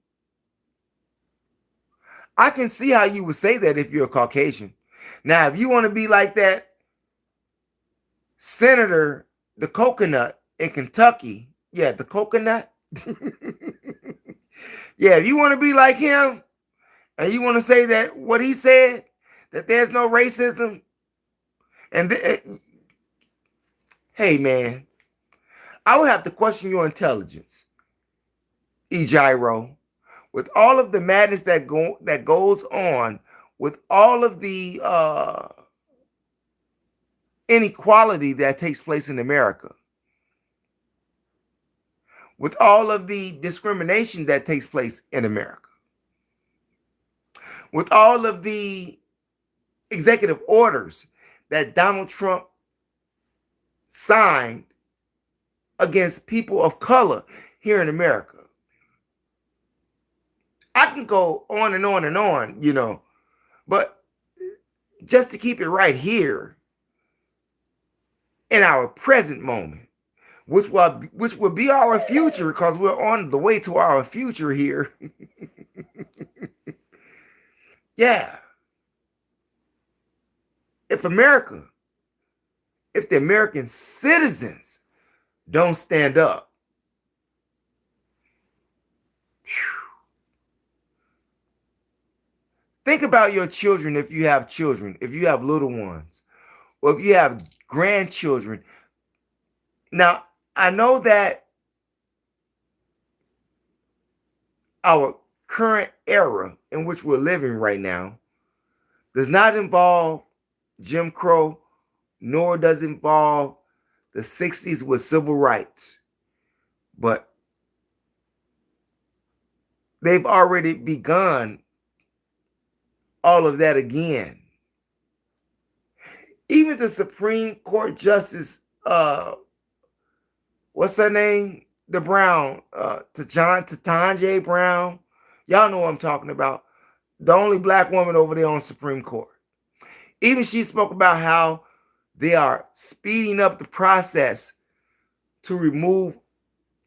I can see how you would say that if you're a Caucasian. Now, if you want to be like that Senator, the coconut in Kentucky. Yeah, the coconut. Yeah, if you want to be like him and you want to say that what he said, that there's no racism, and hey man, I would have to question your intelligence, Ejiro, with all of the madness that goes on, with all of the inequality that takes place in America, with all of the discrimination that takes place in America, with all of the executive orders that Donald Trump signed against people of color here in America. I can go on and on and on, but just to keep it right here in our present moment, which will be our future, because we're on the way to our future here. Yeah. If the American citizens don't stand up, think about your children, if you have children, if you have little ones, or if you have grandchildren. Now, I know that our current era in which we're living right now does not involve Jim Crow, nor does it involve the 60s with civil rights. But they've already begun all of that again. Even the Supreme Court Justice, what's her name? The Brown, Ketanji Brown. Y'all know what I'm talking about. The only black woman over there on the Supreme Court. Even she spoke about how they are speeding up the process to remove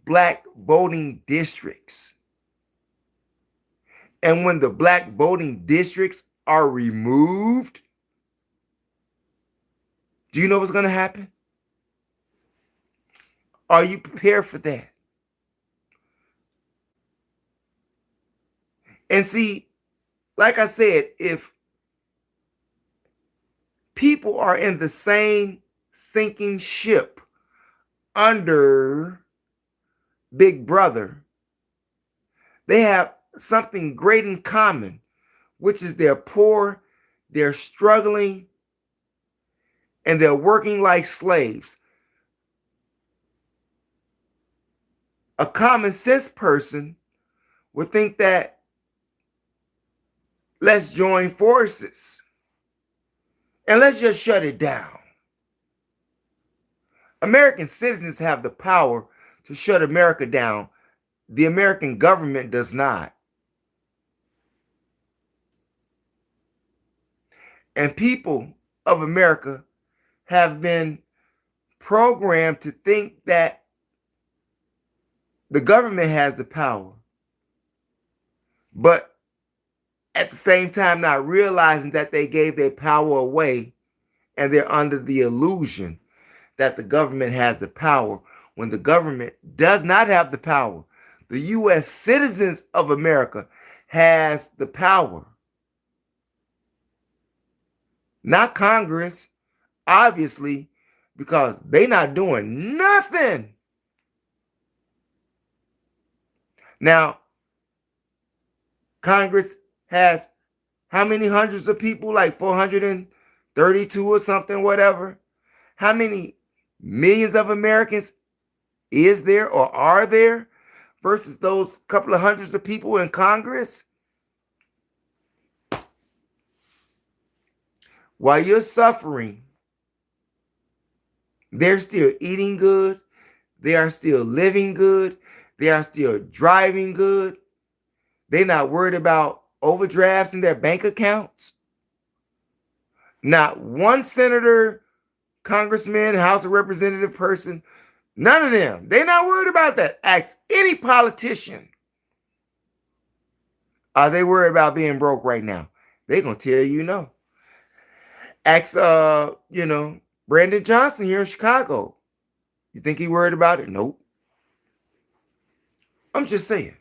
black voting districts. And when the black voting districts are removed, do you know what's going to happen? Are you prepared for that? And see, like I said, if people are in the same sinking ship under Big Brother, they have something great in common, which is they're poor, they're struggling, and they're working like slaves. A common sense person would think that let's join forces and let's just shut it down. American citizens have the power to shut America down. The American government does not. And people of America have been programmed to think that the government has the power, but at the same time not realizing that they gave their power away, and they're under the illusion that the government has the power when the government does not have the power. The U.S. citizens of America has the power, not Congress, obviously, because they're not doing nothing. Now, Congress has how many hundreds of people? Like 432 or something, whatever. How many millions of Americans is there or are there versus those couple of hundreds of people in Congress? While you're suffering, they're still eating good. They are still living good. They are still driving good. They're not worried about overdrafts in their bank accounts. Not one senator, congressman, House of Representative person, none of them. They're not worried about that. Ask any politician. Are they worried about being broke right now? They're going to tell you no. Ask, Brandon Johnson here in Chicago. You think he worried about it? Nope. I'm just saying.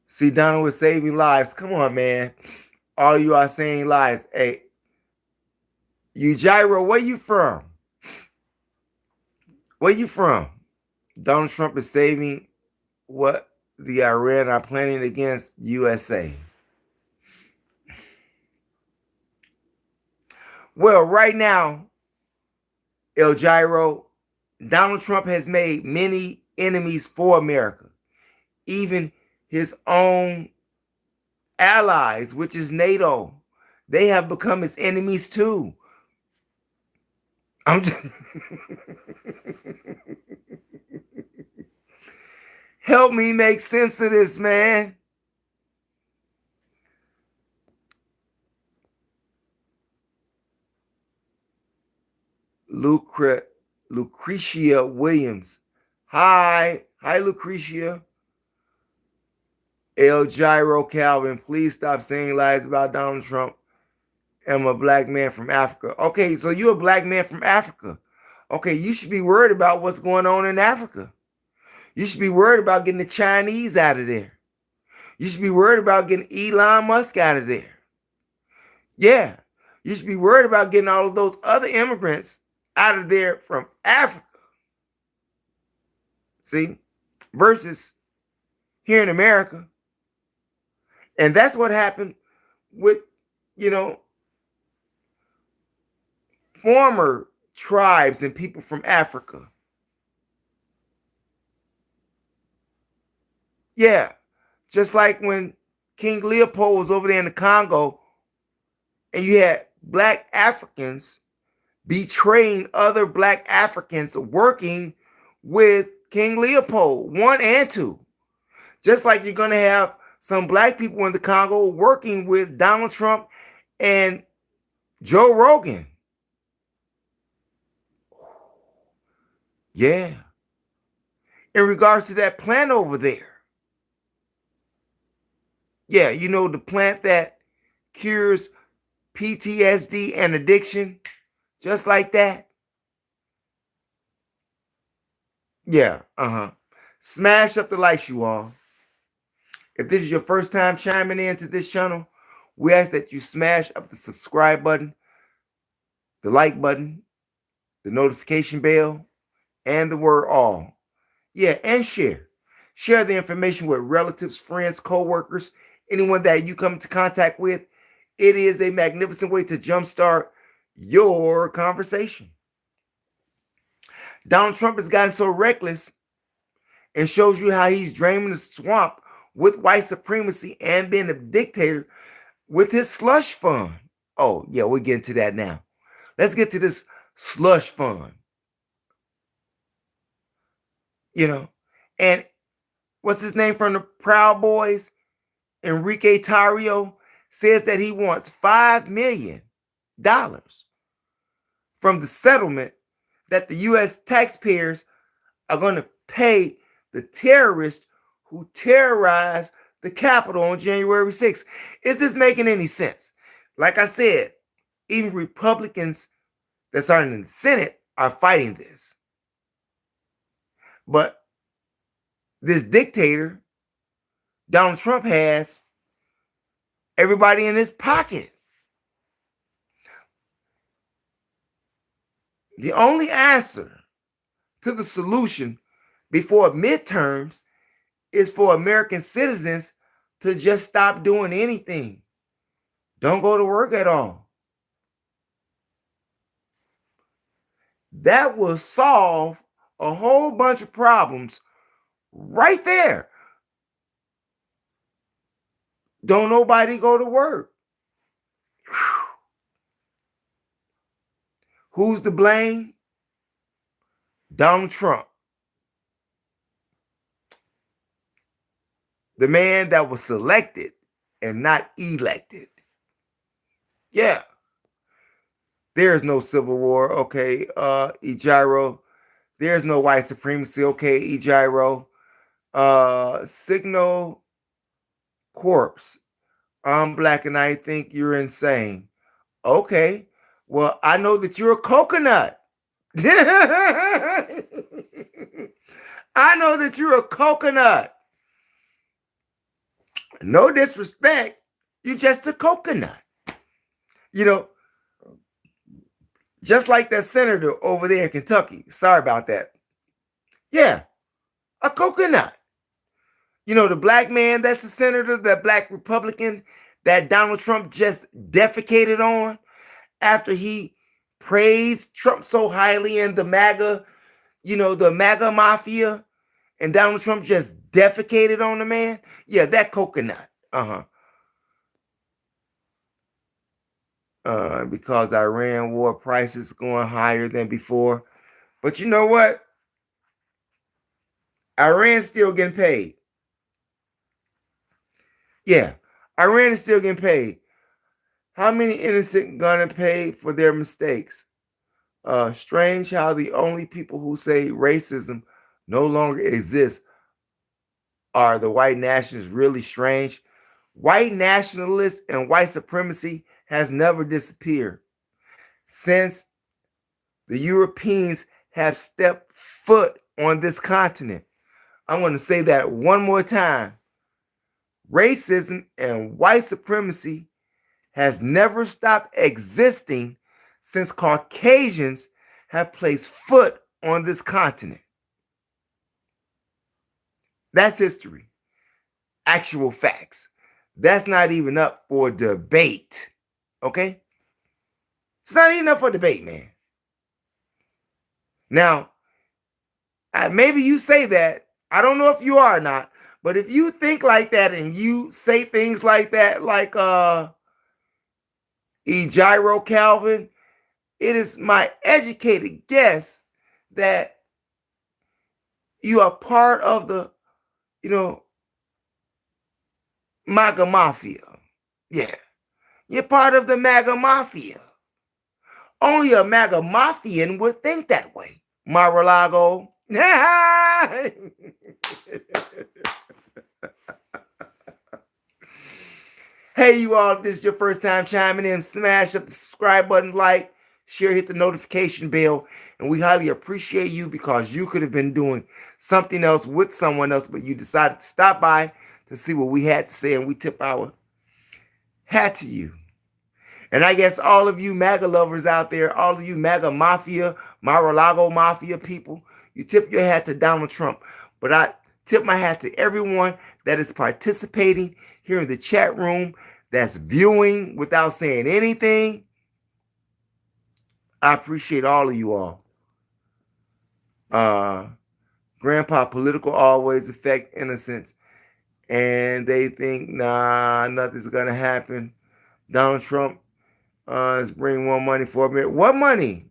See, Donald was saving lives. Come on, man. All you are saying lies. Hey, you Gyro, where you from? Where you from? Donald Trump is saving what the Iran are planning against USA. Well, right now, El Gyro, Donald Trump has made many enemies for America. Even his own allies, which is NATO, they have become his enemies too. I'm just help me make sense of this, man. Lucretia Williams. Hi, Lucretia. El Gyro Calvin, please stop saying lies about Donald Trump. I'm a black man from Africa. Okay, so you're a black man from Africa. Okay, you should be worried about what's going on in Africa. You should be worried about getting the Chinese out of there. You should be worried about getting Elon Musk out of there. Yeah, you should be worried about getting all of those other immigrants out of there from Africa. See, versus here in America. And that's what happened with, you know, former tribes and people from Africa. Yeah, just like when King Leopold was over there in the Congo and you had black Africans betraying other black Africans working with King Leopold, 1 and 2. Just like you're going to have some black people in the Congo working with Donald Trump and Joe Rogan. Yeah. In regards to that plant over there. Yeah, you know, the plant that cures PTSD and addiction, just like that. Yeah, Smash up the likes, you all. If this is your first time chiming into this channel, we ask that you smash up the subscribe button, the like button, the notification bell, and the word all. Yeah, and share. Share the information with relatives, friends, co-workers, anyone that you come into contact with. It is a magnificent way to jumpstart your conversation. Donald Trump has gotten so reckless and shows you how he's draining the swamp with white supremacy and being a dictator with his slush fund. Oh, yeah, we'll get into that now. Let's get to this slush fund. You know, and what's his name from the Proud Boys? Enrique Tarrio says that he wants $5 million from the settlement that the U.S. taxpayers are going to pay the terrorists who terrorized the Capitol on January 6th. Is this making any sense? Like I said, even Republicans that are in the Senate are fighting this. But this dictator, Donald Trump, has everybody in his pocket. The only answer to the solution before midterms is for American citizens to just stop doing anything. Don't go to work at all. That will solve a whole bunch of problems right there. Don't nobody go to work. Who's to blame? Donald Trump. The man that was selected and not elected. Yeah. There's no civil war. Okay, Ejiro. There's no white supremacy. Okay, Ejiro. Signal Corpse. I'm black and I think you're insane. Okay. Well, I know that you're a coconut. I know that you're a coconut. No disrespect. You're just a coconut. You know, just like that senator over there in Kentucky. Sorry about that. Yeah, a coconut. You know, the black man that's the senator, that black Republican that Donald Trump just defecated on after he praised Trump so highly and the MAGA, the MAGA mafia, and Donald Trump just defecated on the man. Yeah, that coconut. Because Iran war prices going higher than before. But you know what? Iran's still getting paid. Yeah, Iran is still getting paid. How many innocent gonna pay for their mistakes? Strange how the only people who say racism no longer exists are the white nationalists. Really strange. White nationalists and white supremacy has never disappeared since the Europeans have stepped foot on this continent. I'm going to say that one more time. Racism and white supremacy has never stopped existing since Caucasians have placed foot on this continent. That's history. Actual facts. That's not even up for debate. Okay? It's not even up for debate, man. Now, maybe you say that. I don't know if you are or not. But if you think like that and you say things like that, like Gyro Calvin, it is my educated guess that you are part of the, MAGA Mafia. Yeah. You're part of the MAGA Mafia. Only a MAGA Mafian would think that way. Mar-a-Lago. Hey, you all, if this is your first time chiming in, smash up the subscribe button, like, share, hit the notification bell, and we highly appreciate you because you could have been doing something else with someone else, but you decided to stop by to see what we had to say, and we tip our hat to you. And I guess all of you MAGA lovers out there, all of you MAGA Mafia, Mar-a-Lago Mafia people, you tip your hat to Donald Trump. But I tip my hat to everyone that is participating here in the chat room, that's viewing without saying anything. I appreciate all of you all. Grandpa, political always affect innocence. And they think, nah, nothing's going to happen. Donald Trump is bringing more money for a minute. What money?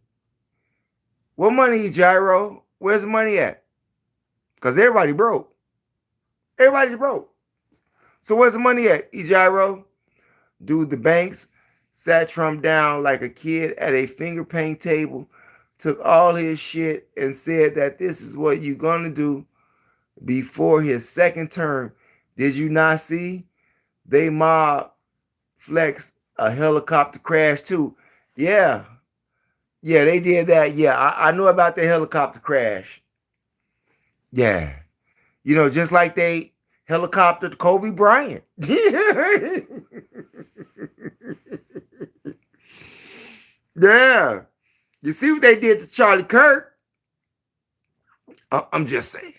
What money, Gyro? Where's the money at? Because everybody broke. Everybody's broke. So where's the money at, Gyro? Dude, the banks sat Trump down like a kid at a finger paint table, took all his shit and said that this is what you're going to do before his second term. Did you not see? They mob flex a helicopter crash too. Yeah. Yeah, they did that. Yeah, I know about the helicopter crash. Yeah. Just like they helicoptered Kobe Bryant. Yeah. You see what they did to Charlie Kirk? I'm just saying.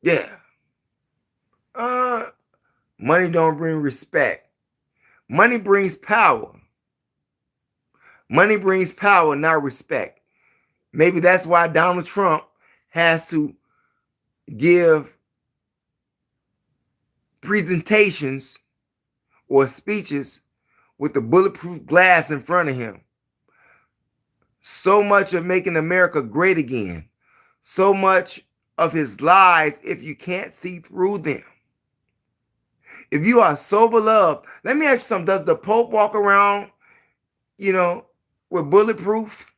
Yeah. Money don't bring respect. Money brings power. Money brings power, not respect. Maybe that's why Donald Trump has to give presentations or speeches with the bulletproof glass in front of him. So much of making America great again. So much of his lies if you can't see through them. If you are so beloved, let me ask you something. Does the Pope walk around, with bulletproof?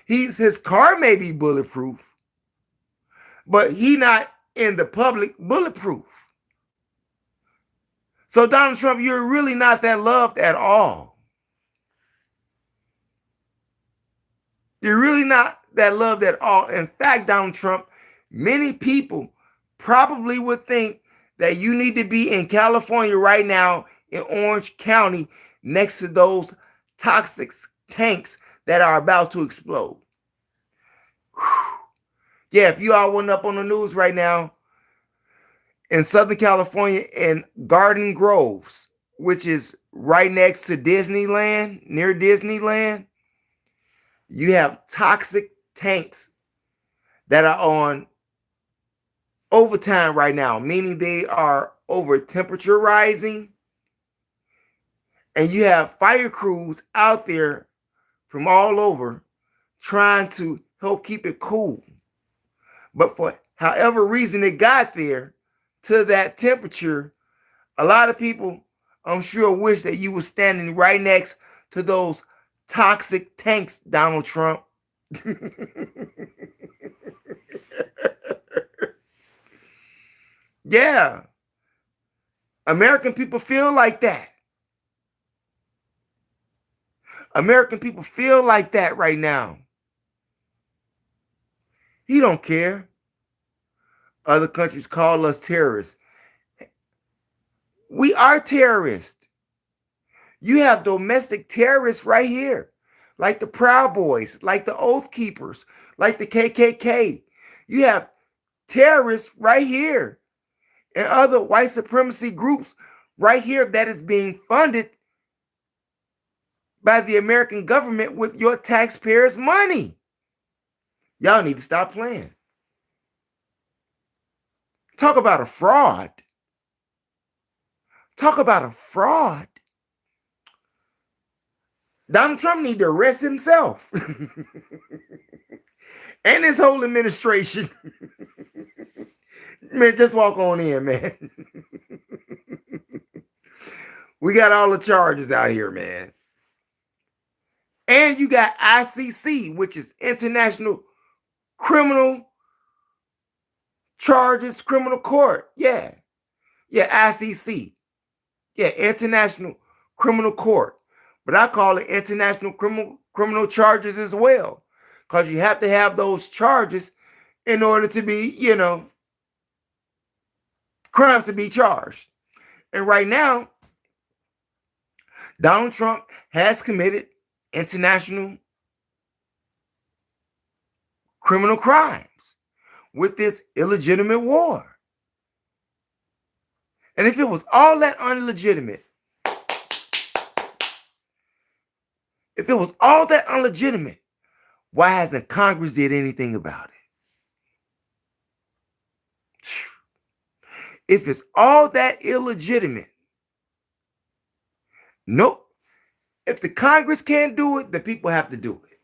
His car may be bulletproof, but he not in the public bulletproof. So Donald Trump, you're really not that loved at all. You're really not that loved at all. In fact, Donald Trump, many people probably would think that you need to be in California right now in Orange County next to those toxic tanks that are about to explode. Yeah, if you all went up on the news right now, in Southern California in Garden Groves, which is right next to Disneyland, near Disneyland, you have toxic tanks that are on overtime right now, meaning they are over temperature rising, and you have fire crews out there from all over trying to help keep it cool. But for however reason it got there to that temperature, a lot of people, I'm sure, wish that you were standing right next to those toxic tanks, Donald Trump. Yeah, American people feel like that. American people feel like that right now. He don't care. Other countries call us terrorists. We are terrorists. You have domestic terrorists right here, like the Proud Boys, like the Oath Keepers, like the KKK. You have terrorists right here and other white supremacy groups right here that is being funded by the American government with your taxpayers' money. Y'all need to stop playing. Talk about a fraud. Talk about a fraud. Donald Trump need to arrest himself and his whole administration. Man, just walk on in, man. We got all the charges out here, man. And you got ICC, which is International Criminal Charges Criminal Court. Yeah. Yeah, ICC. Yeah, International Criminal Court. But I call it International Criminal Charges as well. Because you have to have those charges in order to be, crimes to be charged. And right now, Donald Trump has committed international criminal crimes with this illegitimate war. And if it was all that illegitimate, why hasn't Congress did anything about it? If it's all that illegitimate, nope. If the Congress can't do it, the people have to do it.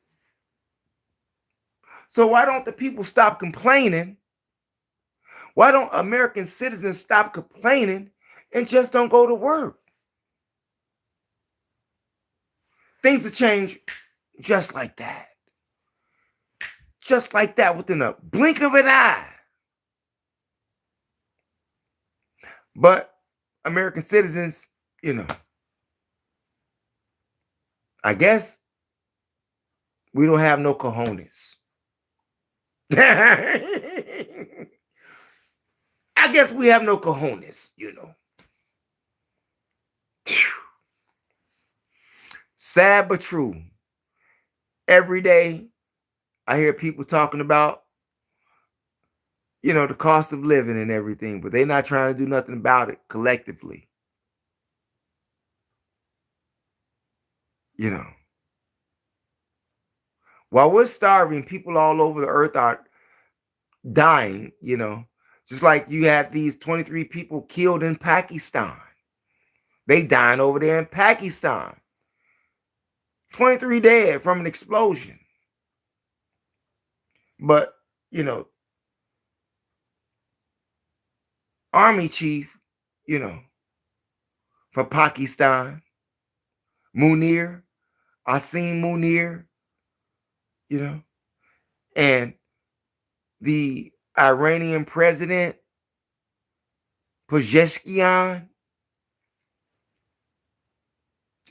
So why don't the people stop complaining? Why don't American citizens stop complaining and just don't go to work? Things will change just like that. Just like that, within a blink of an eye. But American citizens, I guess we don't have no cojones. I guess we have no cojones, Sad but true. Every day I hear people talking about, the cost of living and everything, but they're not trying to do nothing about it collectively. While we're starving, people all over the earth are dying, just like you had these 23 people killed in Pakistan. They dying over there in Pakistan. 23 dead from an explosion. But, army chief, from Pakistan, Asim Munir, and the Iranian president, Pezeshkian.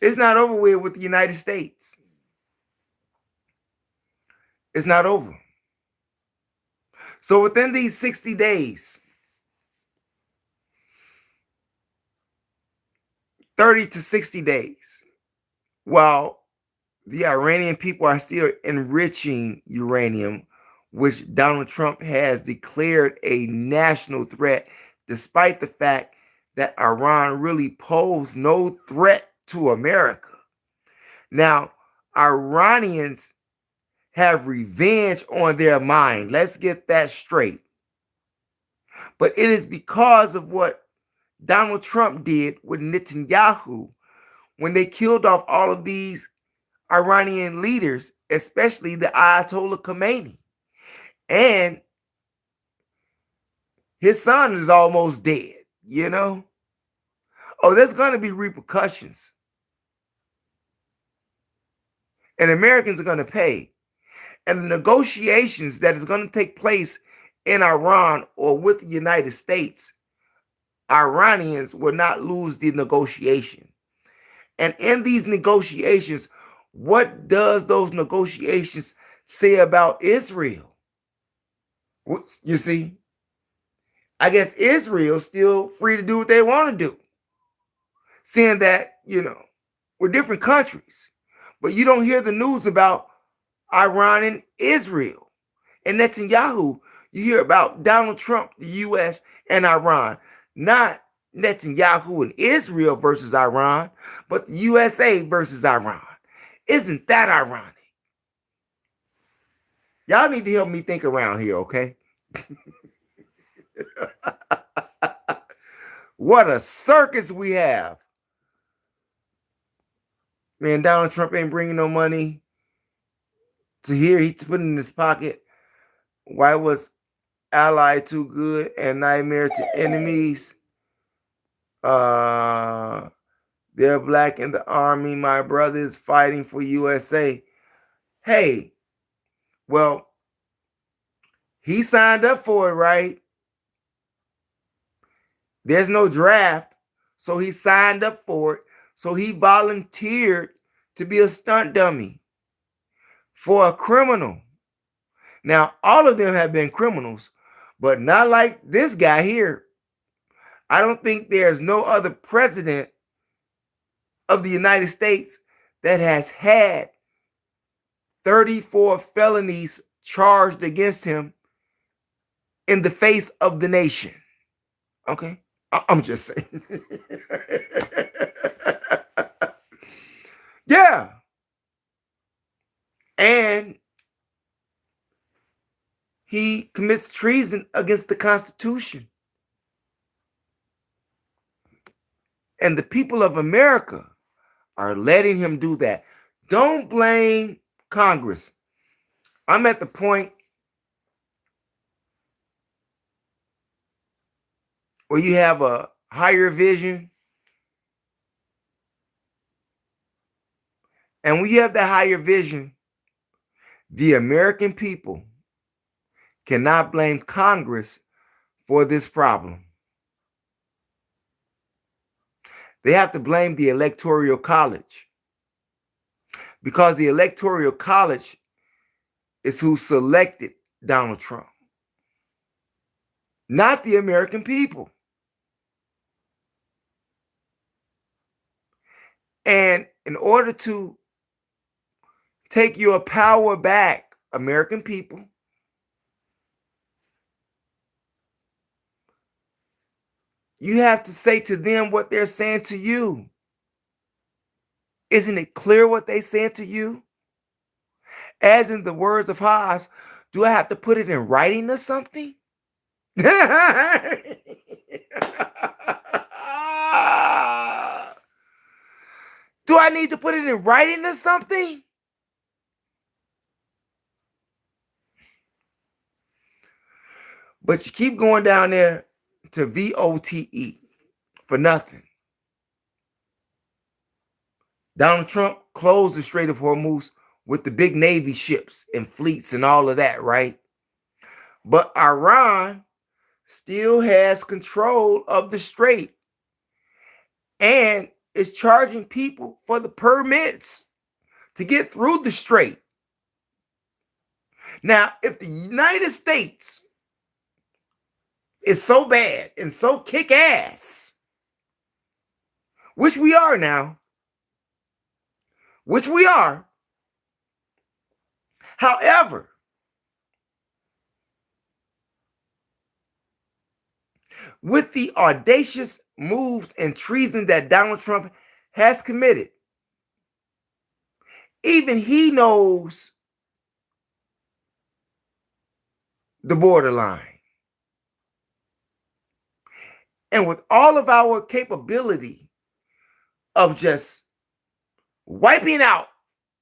It's not over with the United States. It's not over. So within these 60 days, 30 to 60 days, while the Iranian people are still enriching uranium, which Donald Trump has declared a national threat, despite the fact that Iran really posed no threat to America. Now, Iranians have revenge on their mind. Let's get that straight. But it is because of what Donald Trump did with Netanyahu when they killed off all of these Iranian leaders, especially the Ayatollah Khomeini. And his son is almost dead, you know? Oh, there's going to be repercussions. And Americans are going to pay. And the negotiations that is going to take place in Iran or with the United States, Iranians will not lose the negotiation. And in these negotiations, what does those negotiations say about Israel? You see, I guess Israel's still free to do what they want to do. Seeing that, we're different countries. But you don't hear the news about Iran and Israel. And Netanyahu, you hear about Donald Trump, the U.S., and Iran. Not Netanyahu and Israel versus Iran, but the USA versus Iran. Isn't that ironic? Y'all need to help me think around here, okay? What a circus we have. Man, Donald Trump ain't bringing no money to here. He's putting in his pocket. Why was ally too good and nightmare to enemies? They're black in the army. My brother is fighting for USA. Hey, well, he signed up for it, right? There's no draft, so he signed up for it. So he volunteered to be a stunt dummy for a criminal. Now, all of them have been criminals, but not like this guy here. I don't think there's no other president of the United States that has had 34 felonies charged against him in the face of the nation. Okay? I'm just saying. Yeah. And he commits treason against the Constitution. And the people of America are letting him do that. Don't blame Congress. I'm at the point where you have a higher vision. And when you have that higher vision, the American people cannot blame Congress for this problem. They have to blame the Electoral College, because the Electoral College is who selected Donald Trump, not the American people. And in order to take your power back, American people, you have to say to them what they're saying to you. Isn't it clear what they said to you? As in the words of Haas, do I have to put it in writing or something? Do I need to put it in writing or something? But you keep going down there to VOTE for nothing. Donald Trump closed the Strait of Hormuz with the big Navy ships and fleets and all of that, right? But Iran still has control of the strait and is charging people for the permits to get through the strait. Now, if the United States is so bad and so kick ass, which we are now, which we are, however, with the audacious moves and treason that Donald Trump has committed, even he knows the borderline. And with all of our capability of just wiping out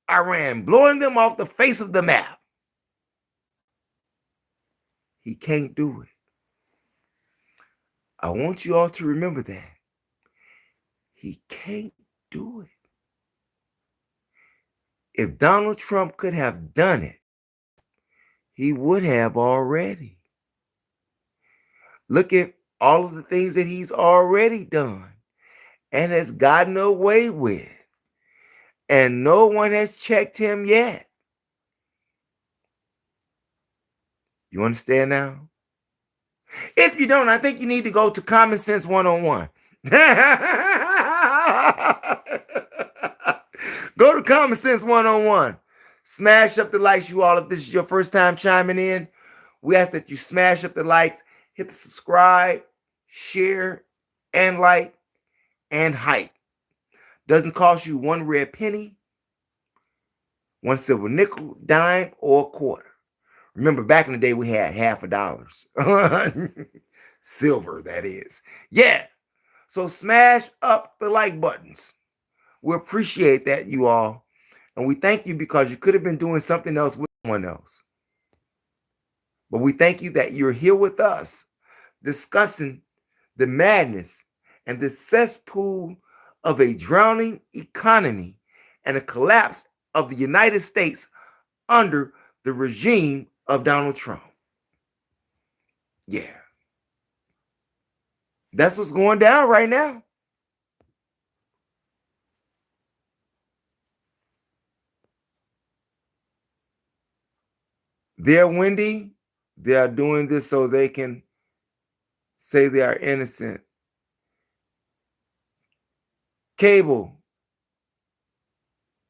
Iran, blowing them off the face of the map, he can't do it. I want you all to remember that. He can't do it. If Donald Trump could have done it, he would have already. Look at all of the things that he's already done and has gotten away with. And no one has checked him yet. You understand now? If you don't, I think you need to go to Common Sense 101. Go to Common Sense 101. Smash up the likes, you all. If this is your first time chiming in, we ask that you smash up the likes, hit the subscribe, share, and like, and hype. Doesn't cost you one red penny, one silver nickel, dime, or quarter. Remember, back in the day, we had $50. Silver, that is. Yeah. So smash up the like buttons. We appreciate that, you all. And we thank you because you could have been doing something else with someone else. But we thank you that you're here with us discussing the madness and the cesspool of a drowning economy and a collapse of the United States under the regime of Donald Trump. Yeah. That's what's going down right now. They're Wendy. They are doing this so they can say they are innocent. Cable.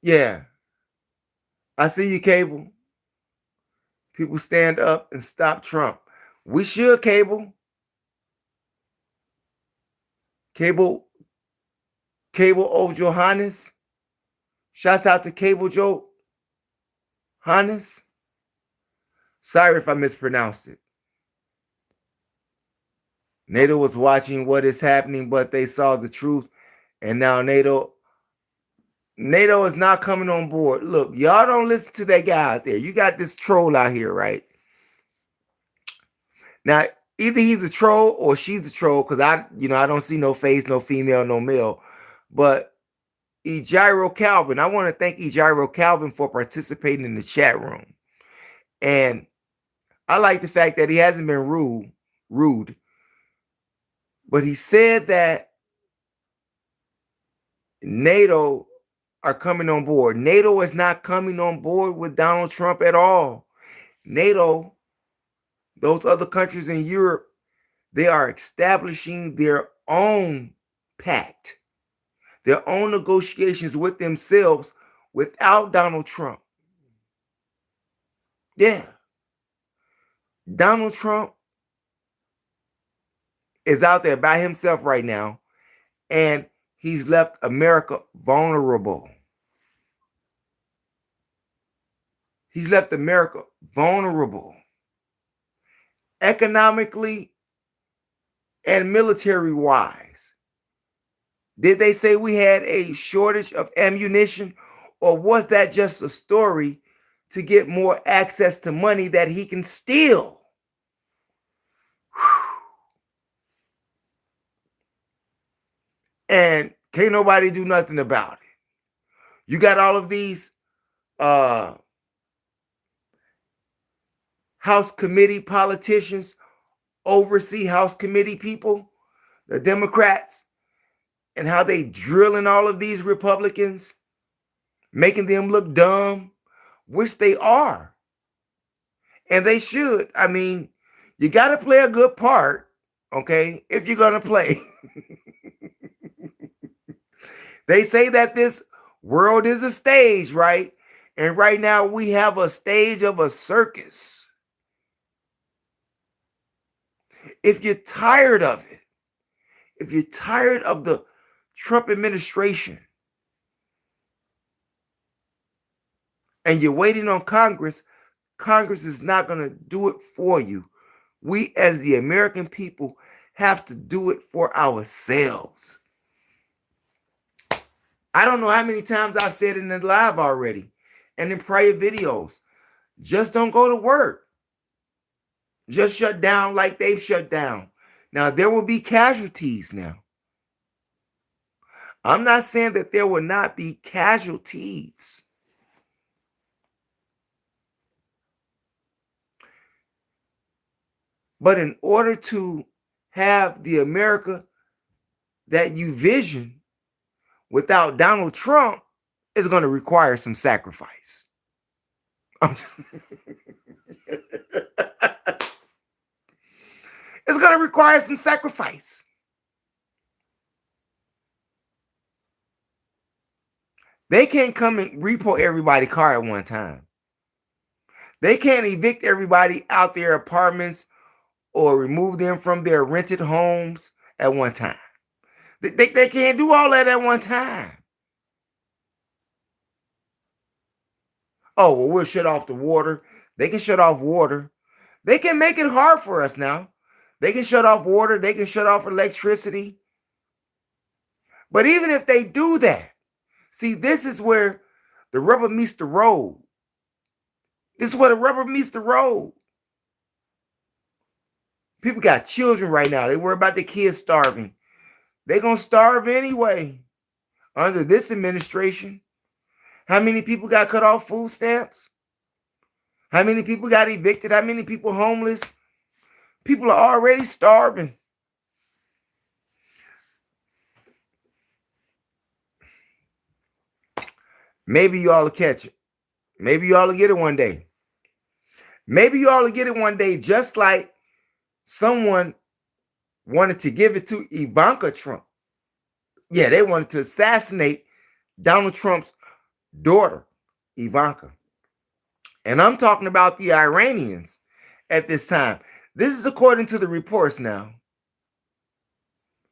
Yeah. I see you, Cable. People stand up and stop Trump. We should, Cable. Cable O. Johannes. Shouts out to Cable Joe Hannes. Sorry if I mispronounced it. NATO was watching what is happening, but they saw the truth. And now NATO is not coming on board. Look, y'all don't listen to that guy out there. You got this troll out here, right? Now, either he's a troll or she's a troll, because I don't see no face, no female, no male. But Ejiro Calvin, I want to thank Ejiro Calvin for participating in the chat room. And I like the fact that he hasn't been rude. But he said that NATO are coming on board. NATO is not coming on board with Donald Trump at all. NATO, those other countries in Europe, they are establishing their own pact, their own negotiations with themselves without Donald Trump. Yeah. Donald Trump is out there by himself right now, and he's left America vulnerable. He's left America vulnerable economically and military-wise. Did they say we had a shortage of ammunition, or was that just a story to get more access to money that he can steal? And can't nobody do nothing about it. You got all of these House committee politicians, oversee House committee people, the Democrats, and how they drilling all of these Republicans, making them look dumb, which they are. And they should. I mean, you got to play a good part, okay, if you're going to play. They say that this world is a stage, right? And right now we have a stage of a circus. If you're tired of it, if you're tired of the Trump administration and you're waiting on Congress, Congress is not going to do it for you. We, as the American people, have to do it for ourselves. I don't know how many times I've said it in the live already and in prior videos. Just don't go to work. Just shut down like they've shut down. Now, there will be casualties now. I'm not saying that there will not be casualties. But in order to have the America that you vision without Donald Trump, is going to require some sacrifice. It's going to require some sacrifice. They can't come and repo everybody's car at one time. They can't evict everybody out their apartments or remove them from their rented homes at one time. They can't do all that at one time. Oh, well, we'll shut off the water. They can shut off water. They can make it hard for us now. They can shut off water. They can shut off electricity. But even if they do that, see, this is where the rubber meets the road. This is where the rubber meets the road. People got children right now. They worry about their kids starving. They're going to starve anyway under this administration. How many people got cut off food stamps? How many people got evicted? How many people homeless? People are already starving. Maybe you all will catch it. Maybe you all will get it one day. Maybe you all will get it one day, just like someone wanted to give it to Ivanka Trump. Yeah, they wanted to assassinate Donald Trump's daughter, Ivanka. And I'm talking about the Iranians at this time. This is according to the reports now.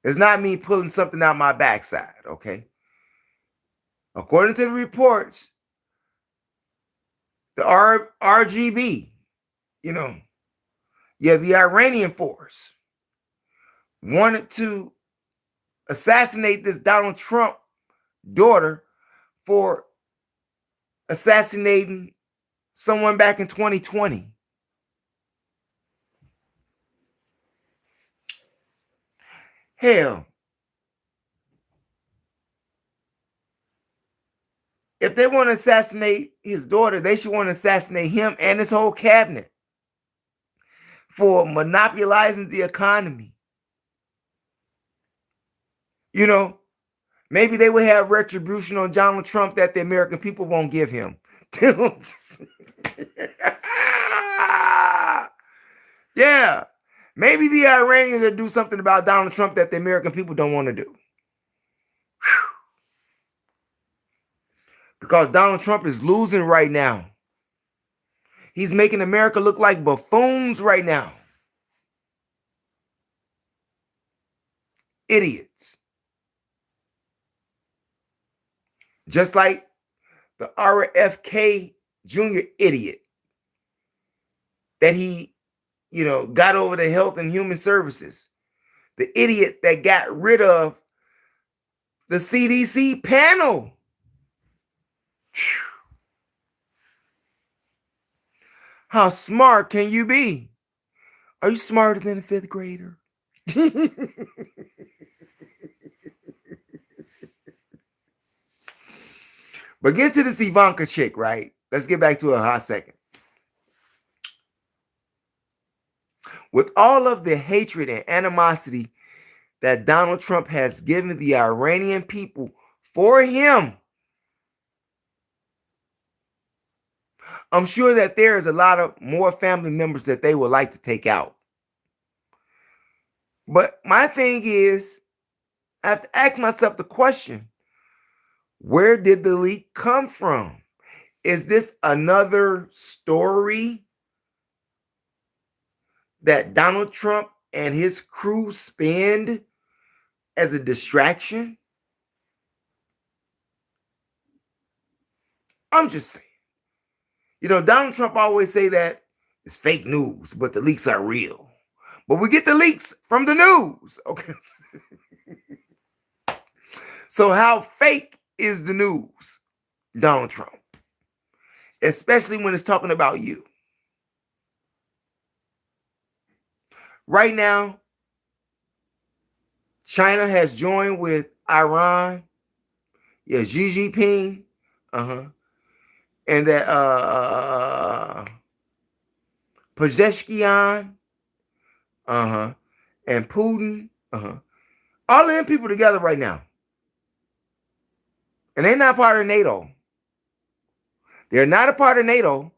It's not me pulling something out my backside, okay? According to the reports, the RGB, the Iranian force wanted to assassinate this Donald Trump daughter for assassinating someone back in 2020. Hell, if they want to assassinate his daughter, they should want to assassinate him and his whole cabinet for monopolizing the economy. Maybe they would have retribution on Donald Trump that the American people won't give him. Yeah. Maybe the Iranians will do something about Donald Trump that the American people don't want to do. Because Donald Trump is losing right now. He's making America look like buffoons right now. Idiots. Just like the RFK Jr. idiot that he, got over the Health and Human Services. The idiot that got rid of the CDC panel. How smart can you be? Are you smarter than a fifth grader? But get to this Ivanka chick, right? Let's get back to her a hot second. With all of the hatred and animosity that Donald Trump has given the Iranian people for him, I'm sure that there is a lot of more family members that they would like to take out. But my thing is, I have to ask myself the question, where did the leak come from? Is this another story that Donald Trump and his crew spend as a distraction? I'm just saying. Donald Trump always say that it's fake news, but the leaks are real. But we get the leaks from the news. Okay. So how fake is the news, Donald Trump? Especially when it's talking about you. Right now, China has joined with Iran, yeah, Xi Jinping, and that Pezeshkian, and Putin, all of them people together right now. And they're not part of NATO. They're not a part of NATO,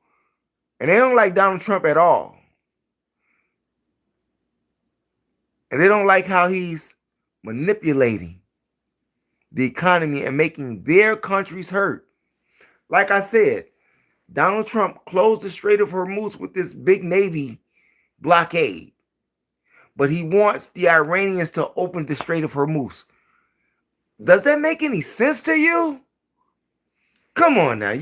and they don't like Donald Trump at all. And they don't like how he's manipulating the economy and making their countries hurt. Like I said, Donald Trump closed the Strait of Hormuz with this big Navy blockade. But he wants the Iranians to open the Strait of Hormuz. Does that make any sense to you? Come on now.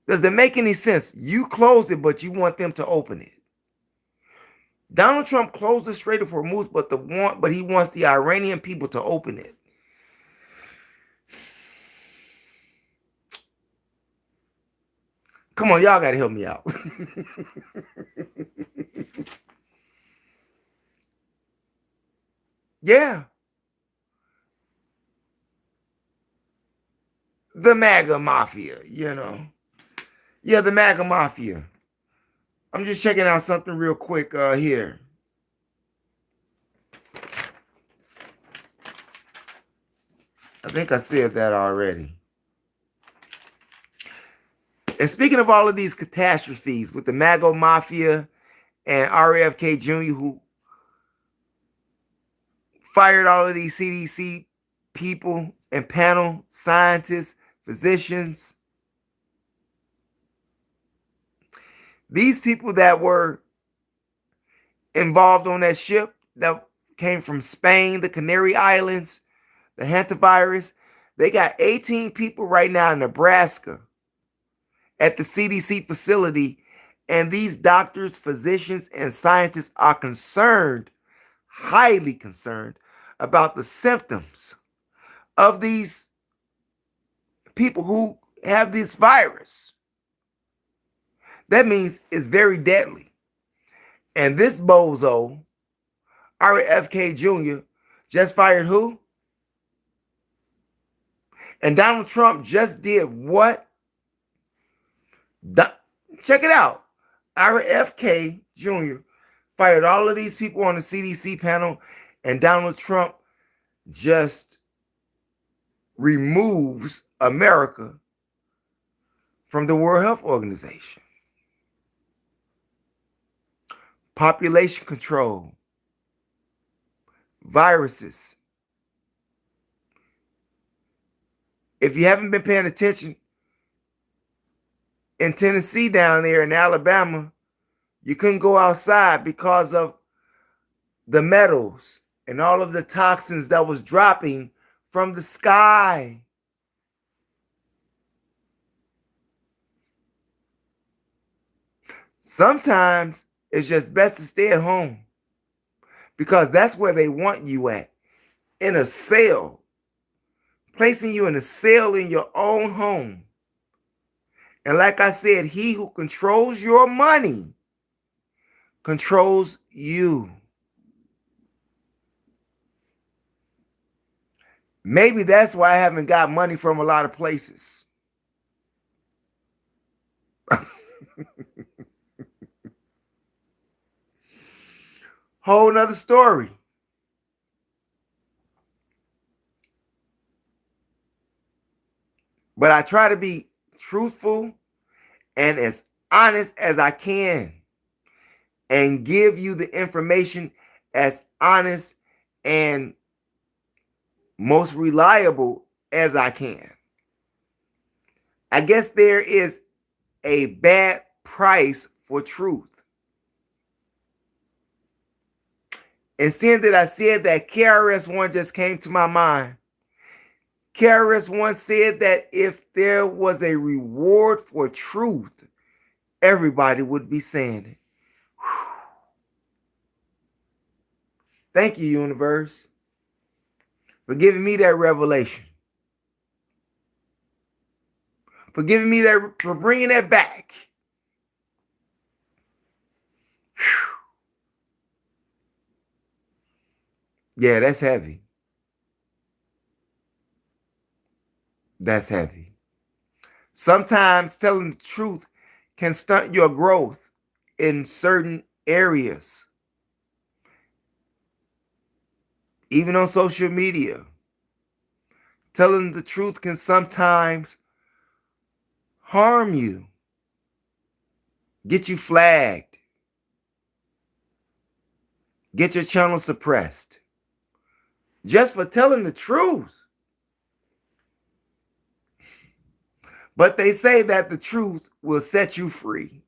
Does it make any sense? You close it, but you want them to open it. Donald Trump closed the Strait of Hormuz, but he wants the Iranian people to open it. Come on, y'all got to help me out. Yeah. The MAGA Mafia, Yeah, the MAGA Mafia. I'm just checking out something real quick here. I think I said that already. And speaking of all of these catastrophes with the MAGA Mafia and RFK Jr., who fired all of these CDC people and panel scientists, physicians, these people that were involved on that ship that came from Spain, the Canary Islands, the hantavirus, they got 18 people right now in Nebraska at the CDC facility, and these doctors, physicians, and scientists are concerned, highly concerned, about the symptoms of these people who have this virus. That means it's very deadly. And this bozo, RFK Jr., just fired who? And Donald Trump just did what? Check it out. RFK Jr. fired all of these people on the CDC panel, and Donald Trump just removes America from the World Health Organization. Population control, viruses. If you haven't been paying attention, in Tennessee down there in Alabama, you couldn't go outside because of the metals and all of the toxins that was dropping from the sky. Sometimes it's just best to stay at home because that's where they want you at, in a cell, placing you in a cell in your own home. And like I said, he who controls your money controls you. Maybe that's why I haven't got money from a lot of places. Whole nother story. But I try to be truthful and as honest as I can and give you the information as honest and most reliable as I can. I guess there is a bad price for truth. And seeing that I said that, KRS-One just came to my mind. KRS-One said that if there was a reward for truth, everybody would be saying it. Thank you, universe, for giving me that revelation. For giving me that, for bringing that back. Yeah, that's heavy. That's heavy. Sometimes telling the truth can stunt your growth in certain areas. Even on social media. Telling the truth can sometimes harm you. Get you flagged. Get your channel suppressed. Just for telling the truth. But they say that the truth will set you free.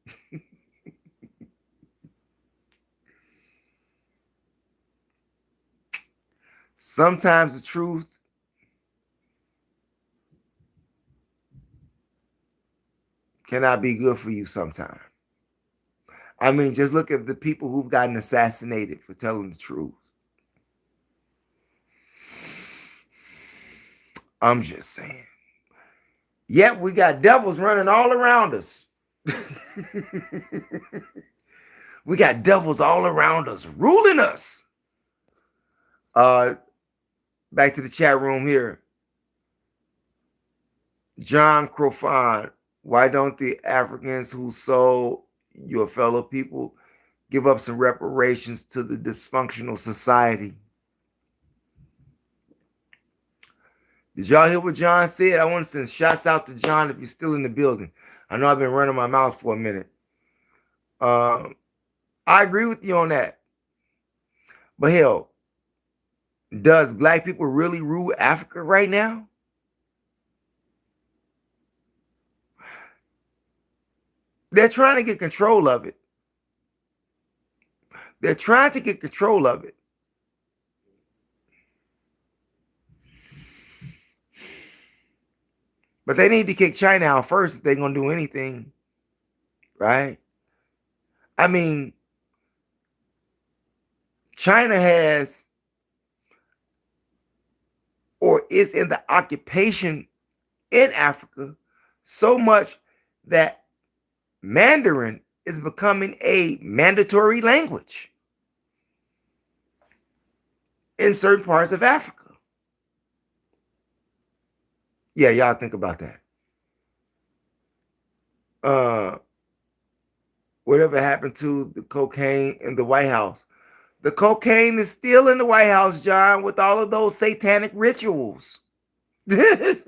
Sometimes the truth cannot be good for you sometimes. I mean, just look at the people who've gotten assassinated for telling the truth. I'm just saying. Yet we got devils running all around us. We got devils all around us, ruling us. Back to the chat room here. John Crofon, why don't the Africans who sold your fellow people give up some reparations to the dysfunctional society? Did y'all hear what John said? I want to send shots out to John if you're still in the building. I know I've been running my mouth for a minute. I agree with you on that. But hell, does black people really rule Africa right now? They're trying to get control of it. They're trying to get control of it. But they need to kick China out first if they're going to do anything. Right? I mean, China has or is in the occupation in Africa so much that Mandarin is becoming a mandatory language in certain parts of Africa. Yeah, y'all think about that. Whatever happened to the cocaine in the White House? The cocaine is still in the White House, John, with all of those satanic rituals. Hey,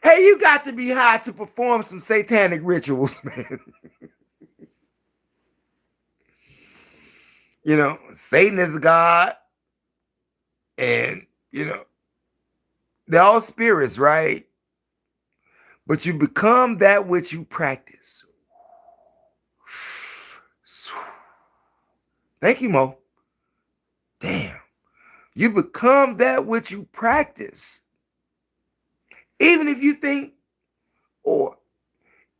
you got to be high to perform some satanic rituals, man. You know, Satan is God. And, you know, they're all spirits, right? But you become that which you practice. Thank you, Mo. Damn. You become that which you practice. Even if you think, or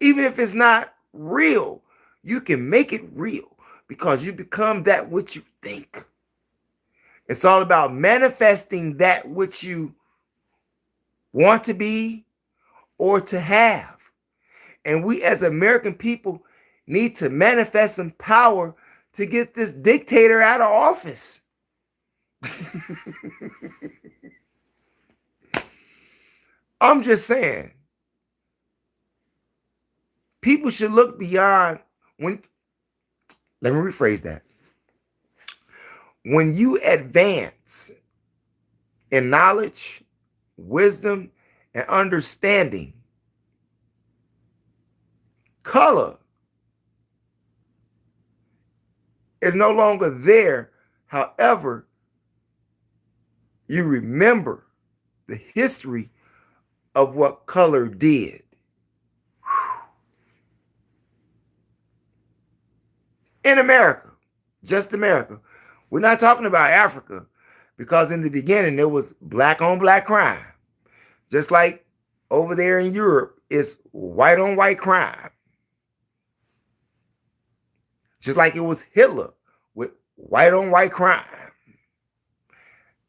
even if it's not real, you can make it real because you become that which you think. It's all about manifesting that which you want to be or to have. And we as American people need to manifest some power to get this dictator out of office. I'm just saying. People should look beyond let me rephrase that. When you advance in knowledge, wisdom, and understanding. Color is no longer there. However, you remember the history of what color did. In America, just America. We're not talking about Africa, because in the beginning there was black on black crime. Just like over there in Europe, it's white on white crime. Just like it was Hitler with white on white crime.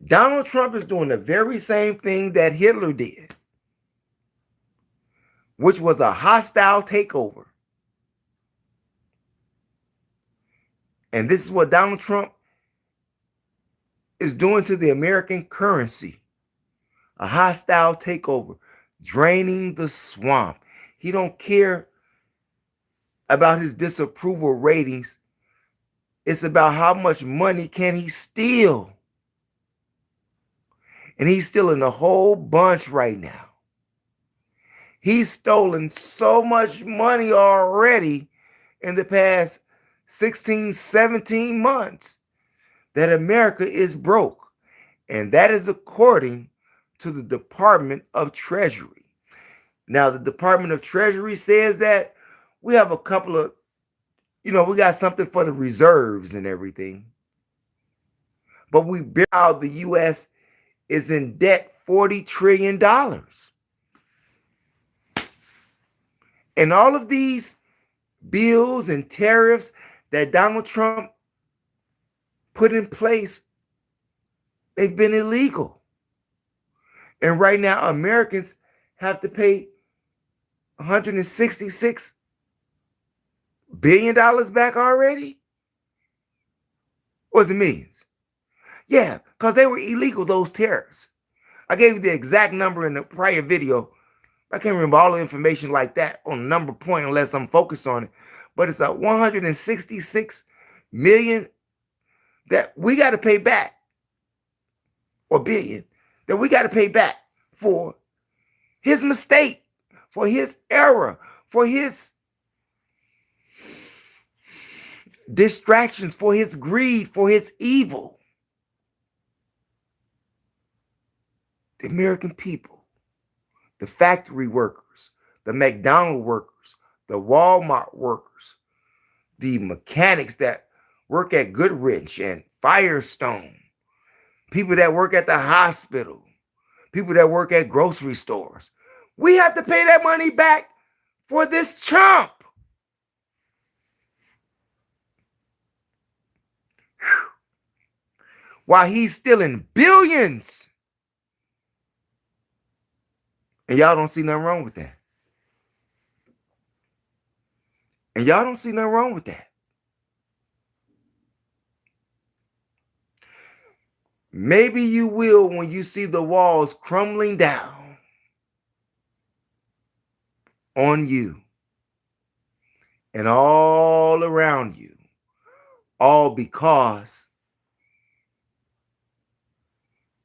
Donald Trump is doing the very same thing that Hitler did, which was a hostile takeover. And this is what Donald Trump is doing to the American currency. A hostile takeover, draining the swamp. He don't care about his disapproval ratings. It's about how much money can he steal. And he's stealing a whole bunch right now. He's stolen so much money already in the past 16, 17 months that America is broke. And that is according to the Department of Treasury. Now, the Department of Treasury says that we have a couple of, we got something for the reserves and everything. But the U.S. is in debt $40 trillion. And all of these bills and tariffs that Donald Trump put in place, they've been illegal. And right now, Americans have to pay $166 billion back already? Or is it millions? Yeah, because they were illegal, those tariffs. I gave you the exact number in the prior video. I can't remember all the information like that on a number point unless I'm focused on it. But it's a $166 million that we got to pay back, or billion, that we got to pay back for his mistake, for his error, for his distractions, for his greed, for his evil. The American people, the factory workers, the McDonald's workers, the Walmart workers, the mechanics that work at Goodrich and Firestone, people that work at the hospital, people that work at grocery stores. We have to pay that money back for this chump. While he's stealing billions. And y'all don't see nothing wrong with that. And y'all don't see nothing wrong with that. Maybe you will when you see the walls crumbling down on you and all around you, all because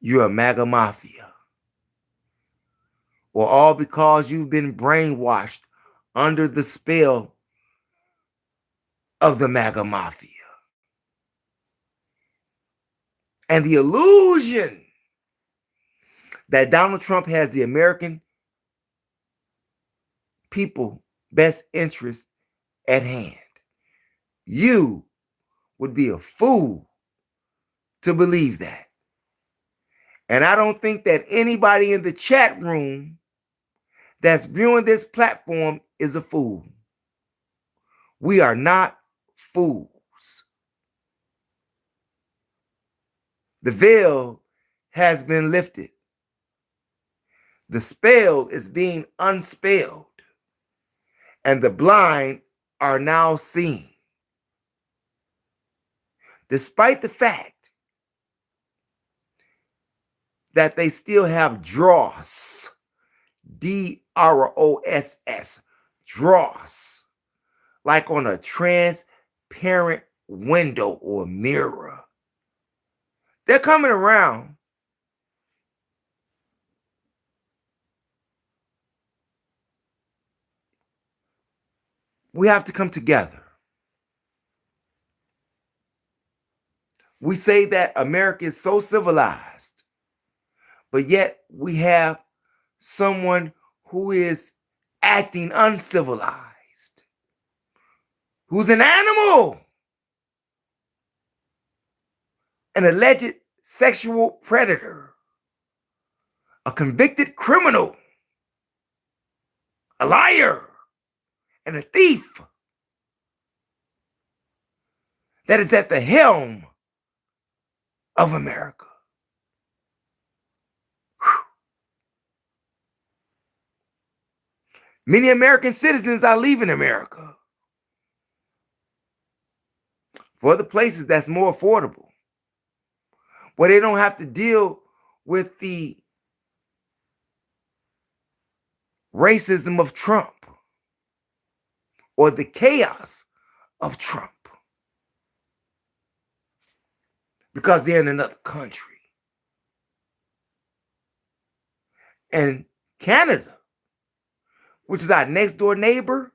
you're a MAGA mafia, or all because you've been brainwashed under the spell of the MAGA mafia. And the illusion that Donald Trump has the American people best interest at hand. You would be a fool to believe that. And I don't think that anybody in the chat room that's viewing this platform is a fool. We are not fools. The veil has been lifted. The spell is being unspelled. And the blind are now seeing. Despite the fact that they still have dross, DROSS, dross, like on a transparent window or mirror. They're coming around We have to come together. We say that America is so civilized, but yet we have someone who is acting uncivilized, who's an animal, an alleged sexual predator, a convicted criminal, a liar, and a thief that is at the helm of America. Many American citizens are leaving America for other places that's more affordable, where they don't have to deal with the racism of Trump or the chaos of Trump, because they're in another country. And Canada, which is our next door neighbor,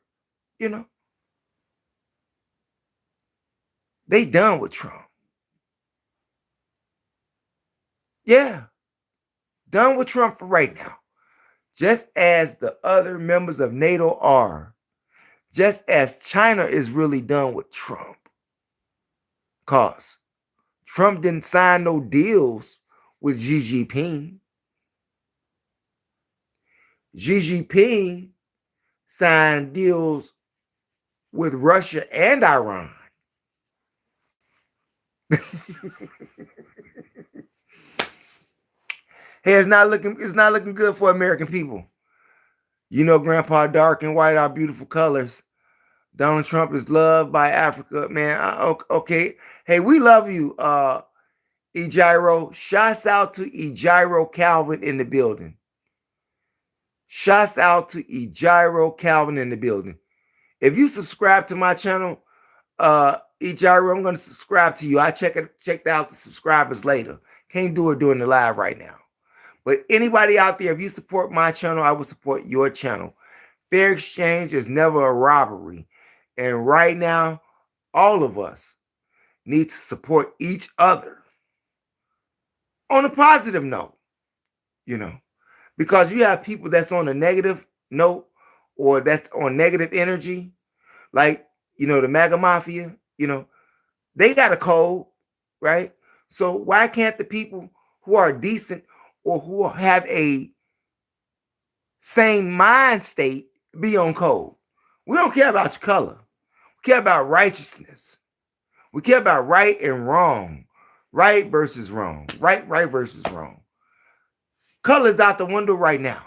they done with Trump. Yeah, done with Trump for right now. Just as the other members of NATO are. Just as China is really done with Trump. Because Trump didn't sign no deals with Xi Jinping. Xi Jinping signed deals with Russia and Iran. Hey, it's not looking good for American people. Grandpa dark and white are beautiful colors. Donald Trump is loved by Africa, man. Okay. Hey, we love you, Ejiro. Shouts out to Ejiro Calvin in the building. Shouts out to Ejiro Calvin in the building. If you subscribe to my channel, Ejiro, I'm going to subscribe to you. I checked out the subscribers later. Can't do it during the live right now. But anybody out there, if you support my channel, I will support your channel. Fair exchange is never a robbery. And right now, all of us need to support each other on a positive note, because you have people that's on a negative note or that's on negative energy, like, the MAGA Mafia, they got a code, right? So why can't the people who are decent or who have a sane mind state be on code? We don't care about your color. We care about righteousness. We care about right and wrong. Right versus wrong. Right versus wrong. Color's out the window right now.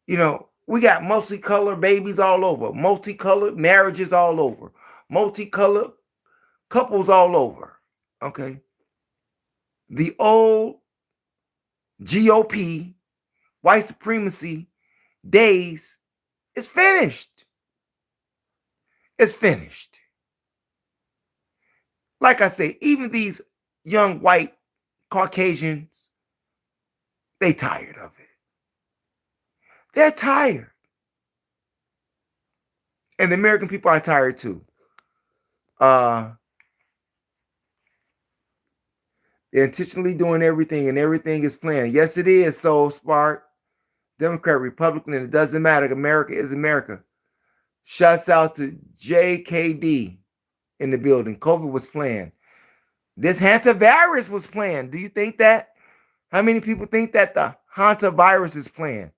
We got multicolored babies all over. Multicolored marriages all over. Multicolored couples all over. Okay. The old GOP, white supremacy days is finished. It's finished. Like I say, even these young white Caucasians, they tired of it. They're tired. And the American people are tired too. They're intentionally doing everything, and everything is planned. Yes, it is. So smart. Democrat, Republican, and it doesn't matter. America is America. Shouts out to JKD in the building. COVID was planned. This hantavirus was planned. Do you think that? How many people think that the hantavirus is planned?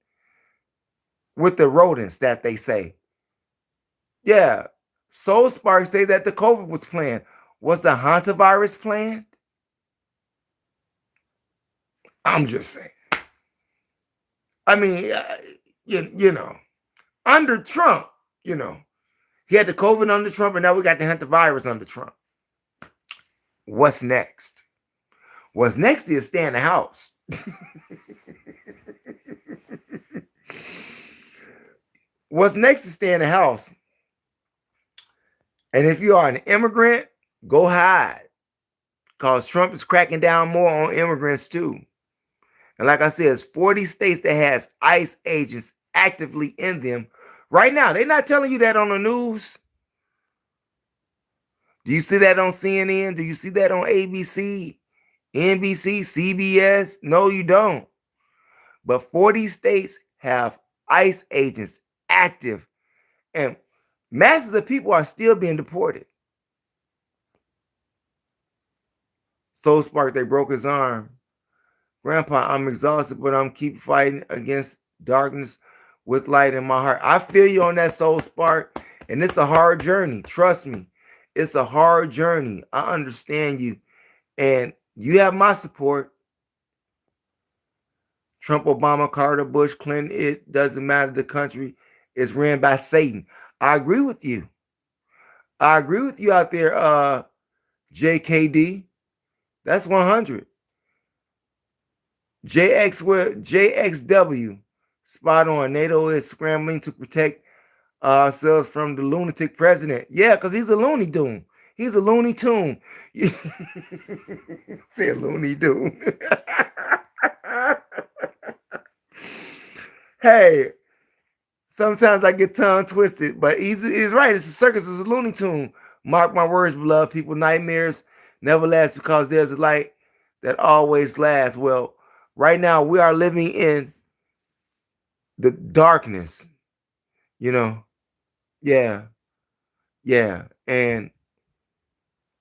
With the rodents that they say. Yeah. Soul Spark say that the COVID was planned. Was the hantavirus planned? I'm just saying. I mean, under Trump, he had the COVID under Trump, and now we got the hantavirus under Trump. What's next? What's next is stay in the house. What's next is stay in the house. And if you are an immigrant, go hide. Because Trump is cracking down more on immigrants too. And like I said, it's 40 states that has ICE agents actively in them Right now, they're not telling you that on the news. Do you see that on CNN? Do you see that on ABC, NBC, CBS? No, you don't. But 40 states have ICE agents active, and masses of people are still being deported. Soul Spark, they broke his arm. Grandpa, I'm exhausted, but I'm keep fighting against darkness with light in my heart. I feel you on that, Soul Spark, and it's a hard journey. Trust me, it's a hard journey. I understand you, and you have my support. Trump, Obama, Carter, Bush, Clinton, it doesn't matter. The country is ran by Satan. I agree with you. I agree with you out there, JKD. That's 100. JXW, spot on. NATO is scrambling to protect ourselves from the lunatic president. Yeah, because he's a loony tune. He's a loony tune. Say loony tune. Hey, sometimes I get tongue twisted, but he's right. It's a circus. It's a loony tune. Mark my words, beloved people. Nightmares never last because there's a light that always lasts. Well, right now we are living in the darkness, you know. Yeah, yeah. And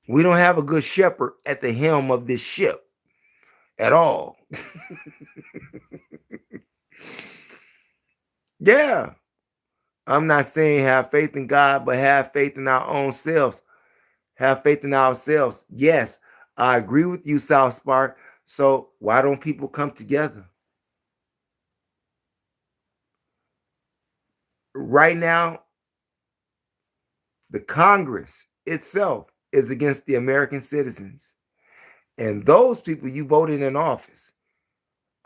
we don't have a good shepherd at the helm of this ship at all. Yeah. I'm not saying have faith in God, but have faith in our own selves. Have faith in ourselves. Yes, I agree with you, South Spark. So why don't people come together? Right now, the Congress itself is against the American citizens. And those people you voted in office.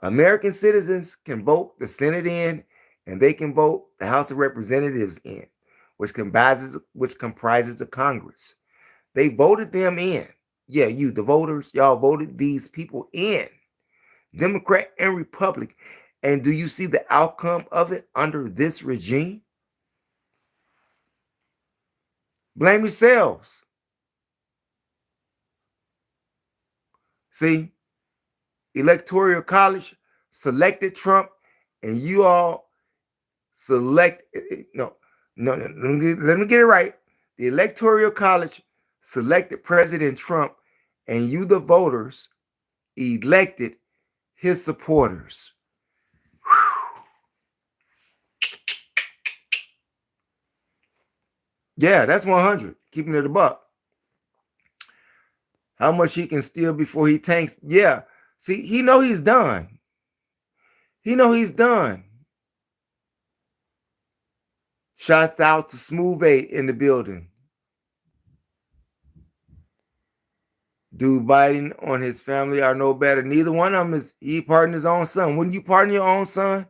American citizens can vote the Senate in, and they can vote the House of Representatives in, which comprises the Congress. They voted them in. Yeah, you, the voters, y'all voted these people in, Democrat and Republican. And do you see the outcome of it under this regime? Blame yourselves. See, Electoral College selected Trump, and you all select, no, let me get it right. The Electoral College selected President Trump, and you, the voters, elected his supporters. Whew. Yeah, that's 100. Keeping it a buck. How much he can steal before he tanks? Yeah. See, he know he's done. He know he's done. Shots out to Smooth 8 in the building. Dude Biden on his family are no better. Neither one of them is, he pardoned his own son. Wouldn't you pardon your own son?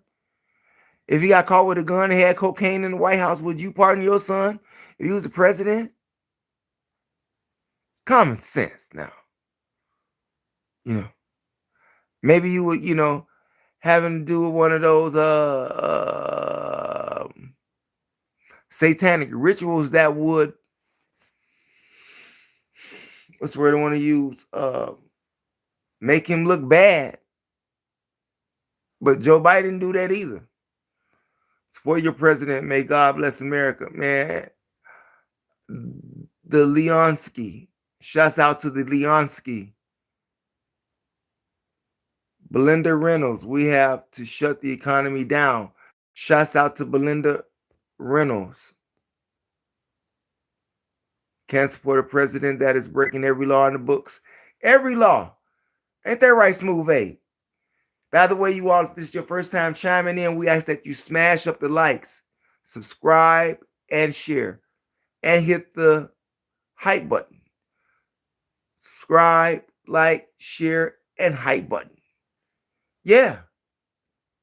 If he got caught with a gun and had cocaine in the White House, would you pardon your son if he was the president? It's common sense now. You know, maybe you would, having to do with one of those satanic rituals that would, what's the word I want to use? Make him look bad. But Joe Biden didn't do that either. Support your president. May God bless America. Man, the Leonsky. Shouts out to the Leonsky. Belinda Reynolds. We have to shut the economy down. Shouts out to Belinda Reynolds. Can't support a president that is breaking every law in the books. Every law. Ain't that right, Smooth 8? By the way, you all, if this is your first time chiming in, we ask that you smash up the likes, subscribe, and share, and hit the hype button. Subscribe, like, share, and hype button. Yeah.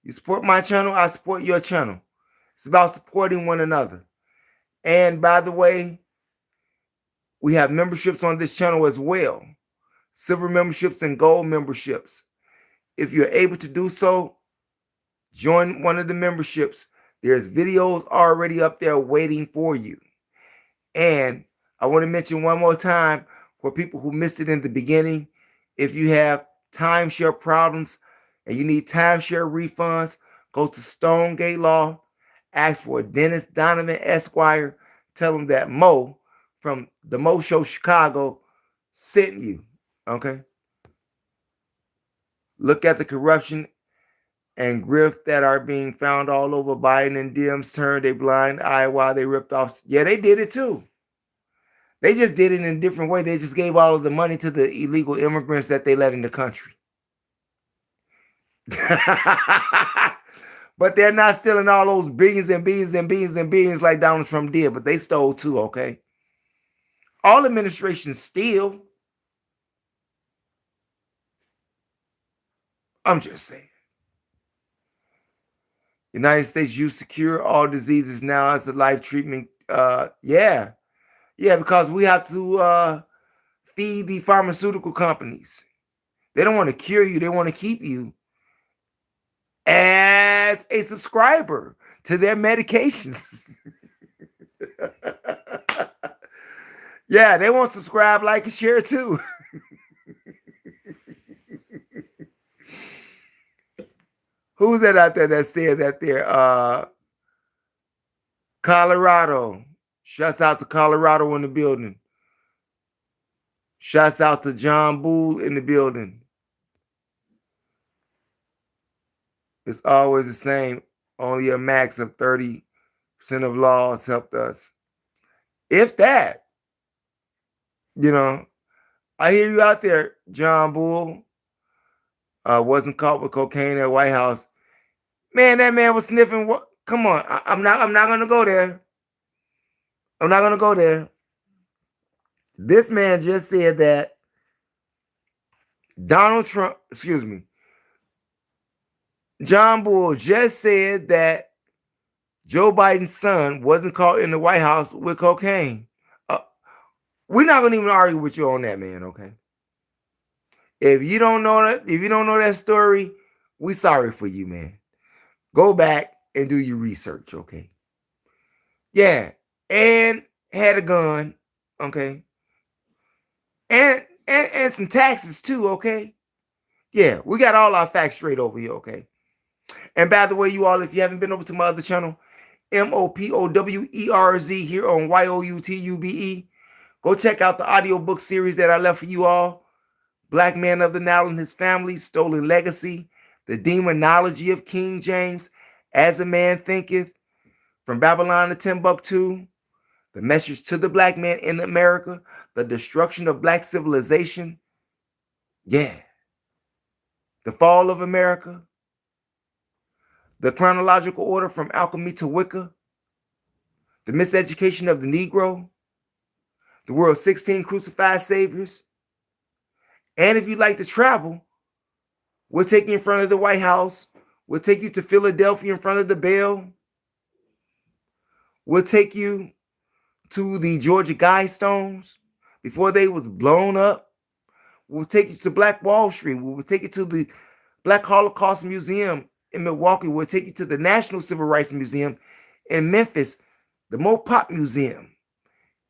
You support my channel, I support your channel. It's about supporting one another. And by the way, we have memberships on this channel as well. Silver memberships and gold memberships. If you're able to do so, join one of the memberships. There's videos already up there waiting for you. And I want to mention one more time for people who missed it in the beginning. If you have timeshare problems and you need timeshare refunds, go to Stonegate Law, ask for Dennis Donovan Esquire, tell them that Mo from the Mo Show Chicago sent you. Okay? Look at the corruption and grift that are being found all over. Biden and Dems turned a blind eye while they ripped off. Yeah, they did it too. They just did it in a different way. They just gave all of the money to the illegal immigrants that they let in the country. But they're not stealing all those billions and billions and billions and billions like Donald Trump did, but they stole too, okay? All administrations steal. I'm just saying. United States used to cure all diseases. Now it's a life treatment. Yeah, because we have to feed the pharmaceutical companies. They don't want to cure you. They want to keep you as a subscriber to their medications. Yeah, they want to subscribe, like, and share too. Who's that out there that said that they're Colorado? Shouts out to Colorado in the building. Shouts out to John Bull in the building. It's always the same. Only a max of 30% of laws helped us. If that, I hear you out there, John Bull. Wasn't caught with cocaine at White House. Man, that man was sniffing. What? Come on, I'm not gonna go there. I'm not gonna go there. This man just said that John Bull just said that Joe Biden's son wasn't caught in the White House with cocaine. We're not gonna even argue with you on that, man. Okay. If you don't know that story, we sorry for you, man. Go back and do your research, okay? Yeah, and had a gun, okay, and some taxes too, okay? Yeah, we got all our facts straight over here, okay? And by the way, you all, if you haven't been over to my other channel, MOPOWERZ here on YOUTUBE, go check out the audiobook series that I left for you all. Black Man of the Nile and His Family, Stolen Legacy, The Demonology of King James, As a Man Thinketh, From Babylon to Timbuktu, The Message to the Black Man in America, The Destruction of Black Civilization, yeah, The Fall of America, The Chronological Order from Alchemy to Wicca, The Miseducation of the Negro, The World's 16 Crucified Saviors. And if you'd like to travel, we'll take you in front of the White House. We'll take you to Philadelphia in front of the Bell. We'll take you to the Georgia Guidestones before they was blown up. We'll take you to Black Wall Street. We'll take you to the Black Holocaust Museum in Milwaukee. We'll take you to the National Civil Rights Museum in Memphis, the Mopop Museum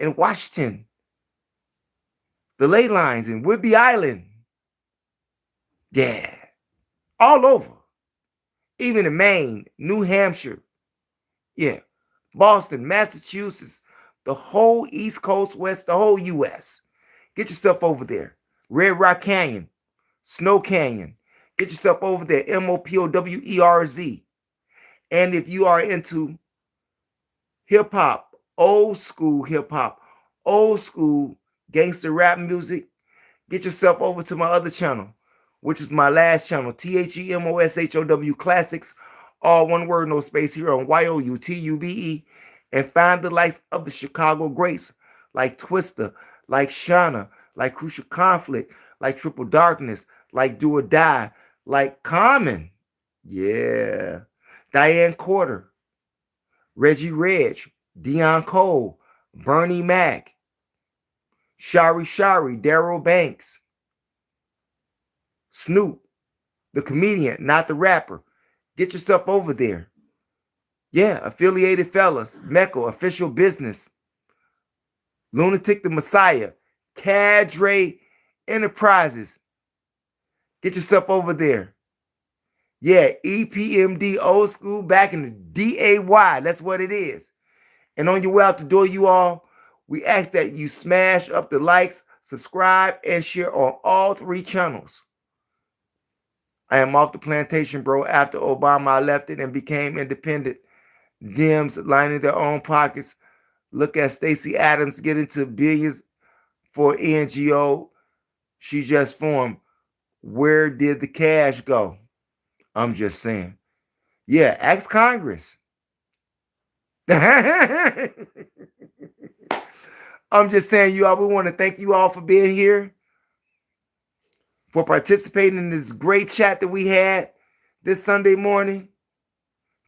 in Washington, the Ley Lines in Whidbey Island. Yeah, all over. Even in Maine, New Hampshire. Yeah, Boston, Massachusetts, the whole East Coast, West, the whole U.S. Get yourself over there. Red Rock Canyon, Snow Canyon. Get yourself over there. MOPOWERZ. And if you are into hip hop, old school hip hop, old school gangster rap music, get yourself over to my other channel, which is my last channel, THEMOSHOW Classics, all one word, no space, here on YOUTUBE, and find the likes of the Chicago greats like Twista, like Shauna, like Crucial Conflict, like Triple Darkness, like Do or Die, like Common, yeah, Diane Corder, Reggie Reg, Dion Cole, Bernie Mac, Shari, Daryl Banks, Snoop, the comedian, not the rapper. Get yourself over there. Yeah, Affiliated Fellas, Mecca, Official Business, Lunatic the Messiah, Cadre Enterprises. Get yourself over there. Yeah, EPMD Old School back in the DAY. That's what it is. And on your way out the door, you all, we ask that you smash up the likes, subscribe, and share on all 3 channels. I am off the plantation, bro. After Obama, I left it and became independent. Dems lining their own pockets. Look at Stacey Adams get into billions for NGO she just formed. Where did the cash go? I'm just saying. Yeah, ask Congress. I'm just saying, you all, we want to thank you all for being here, for participating in this great chat that we had this Sunday morning.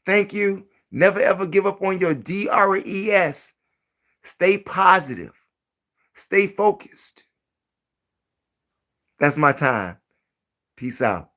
Thank you. Never ever give up on your DRES. Stay positive. Stay focused. That's my time. Peace out.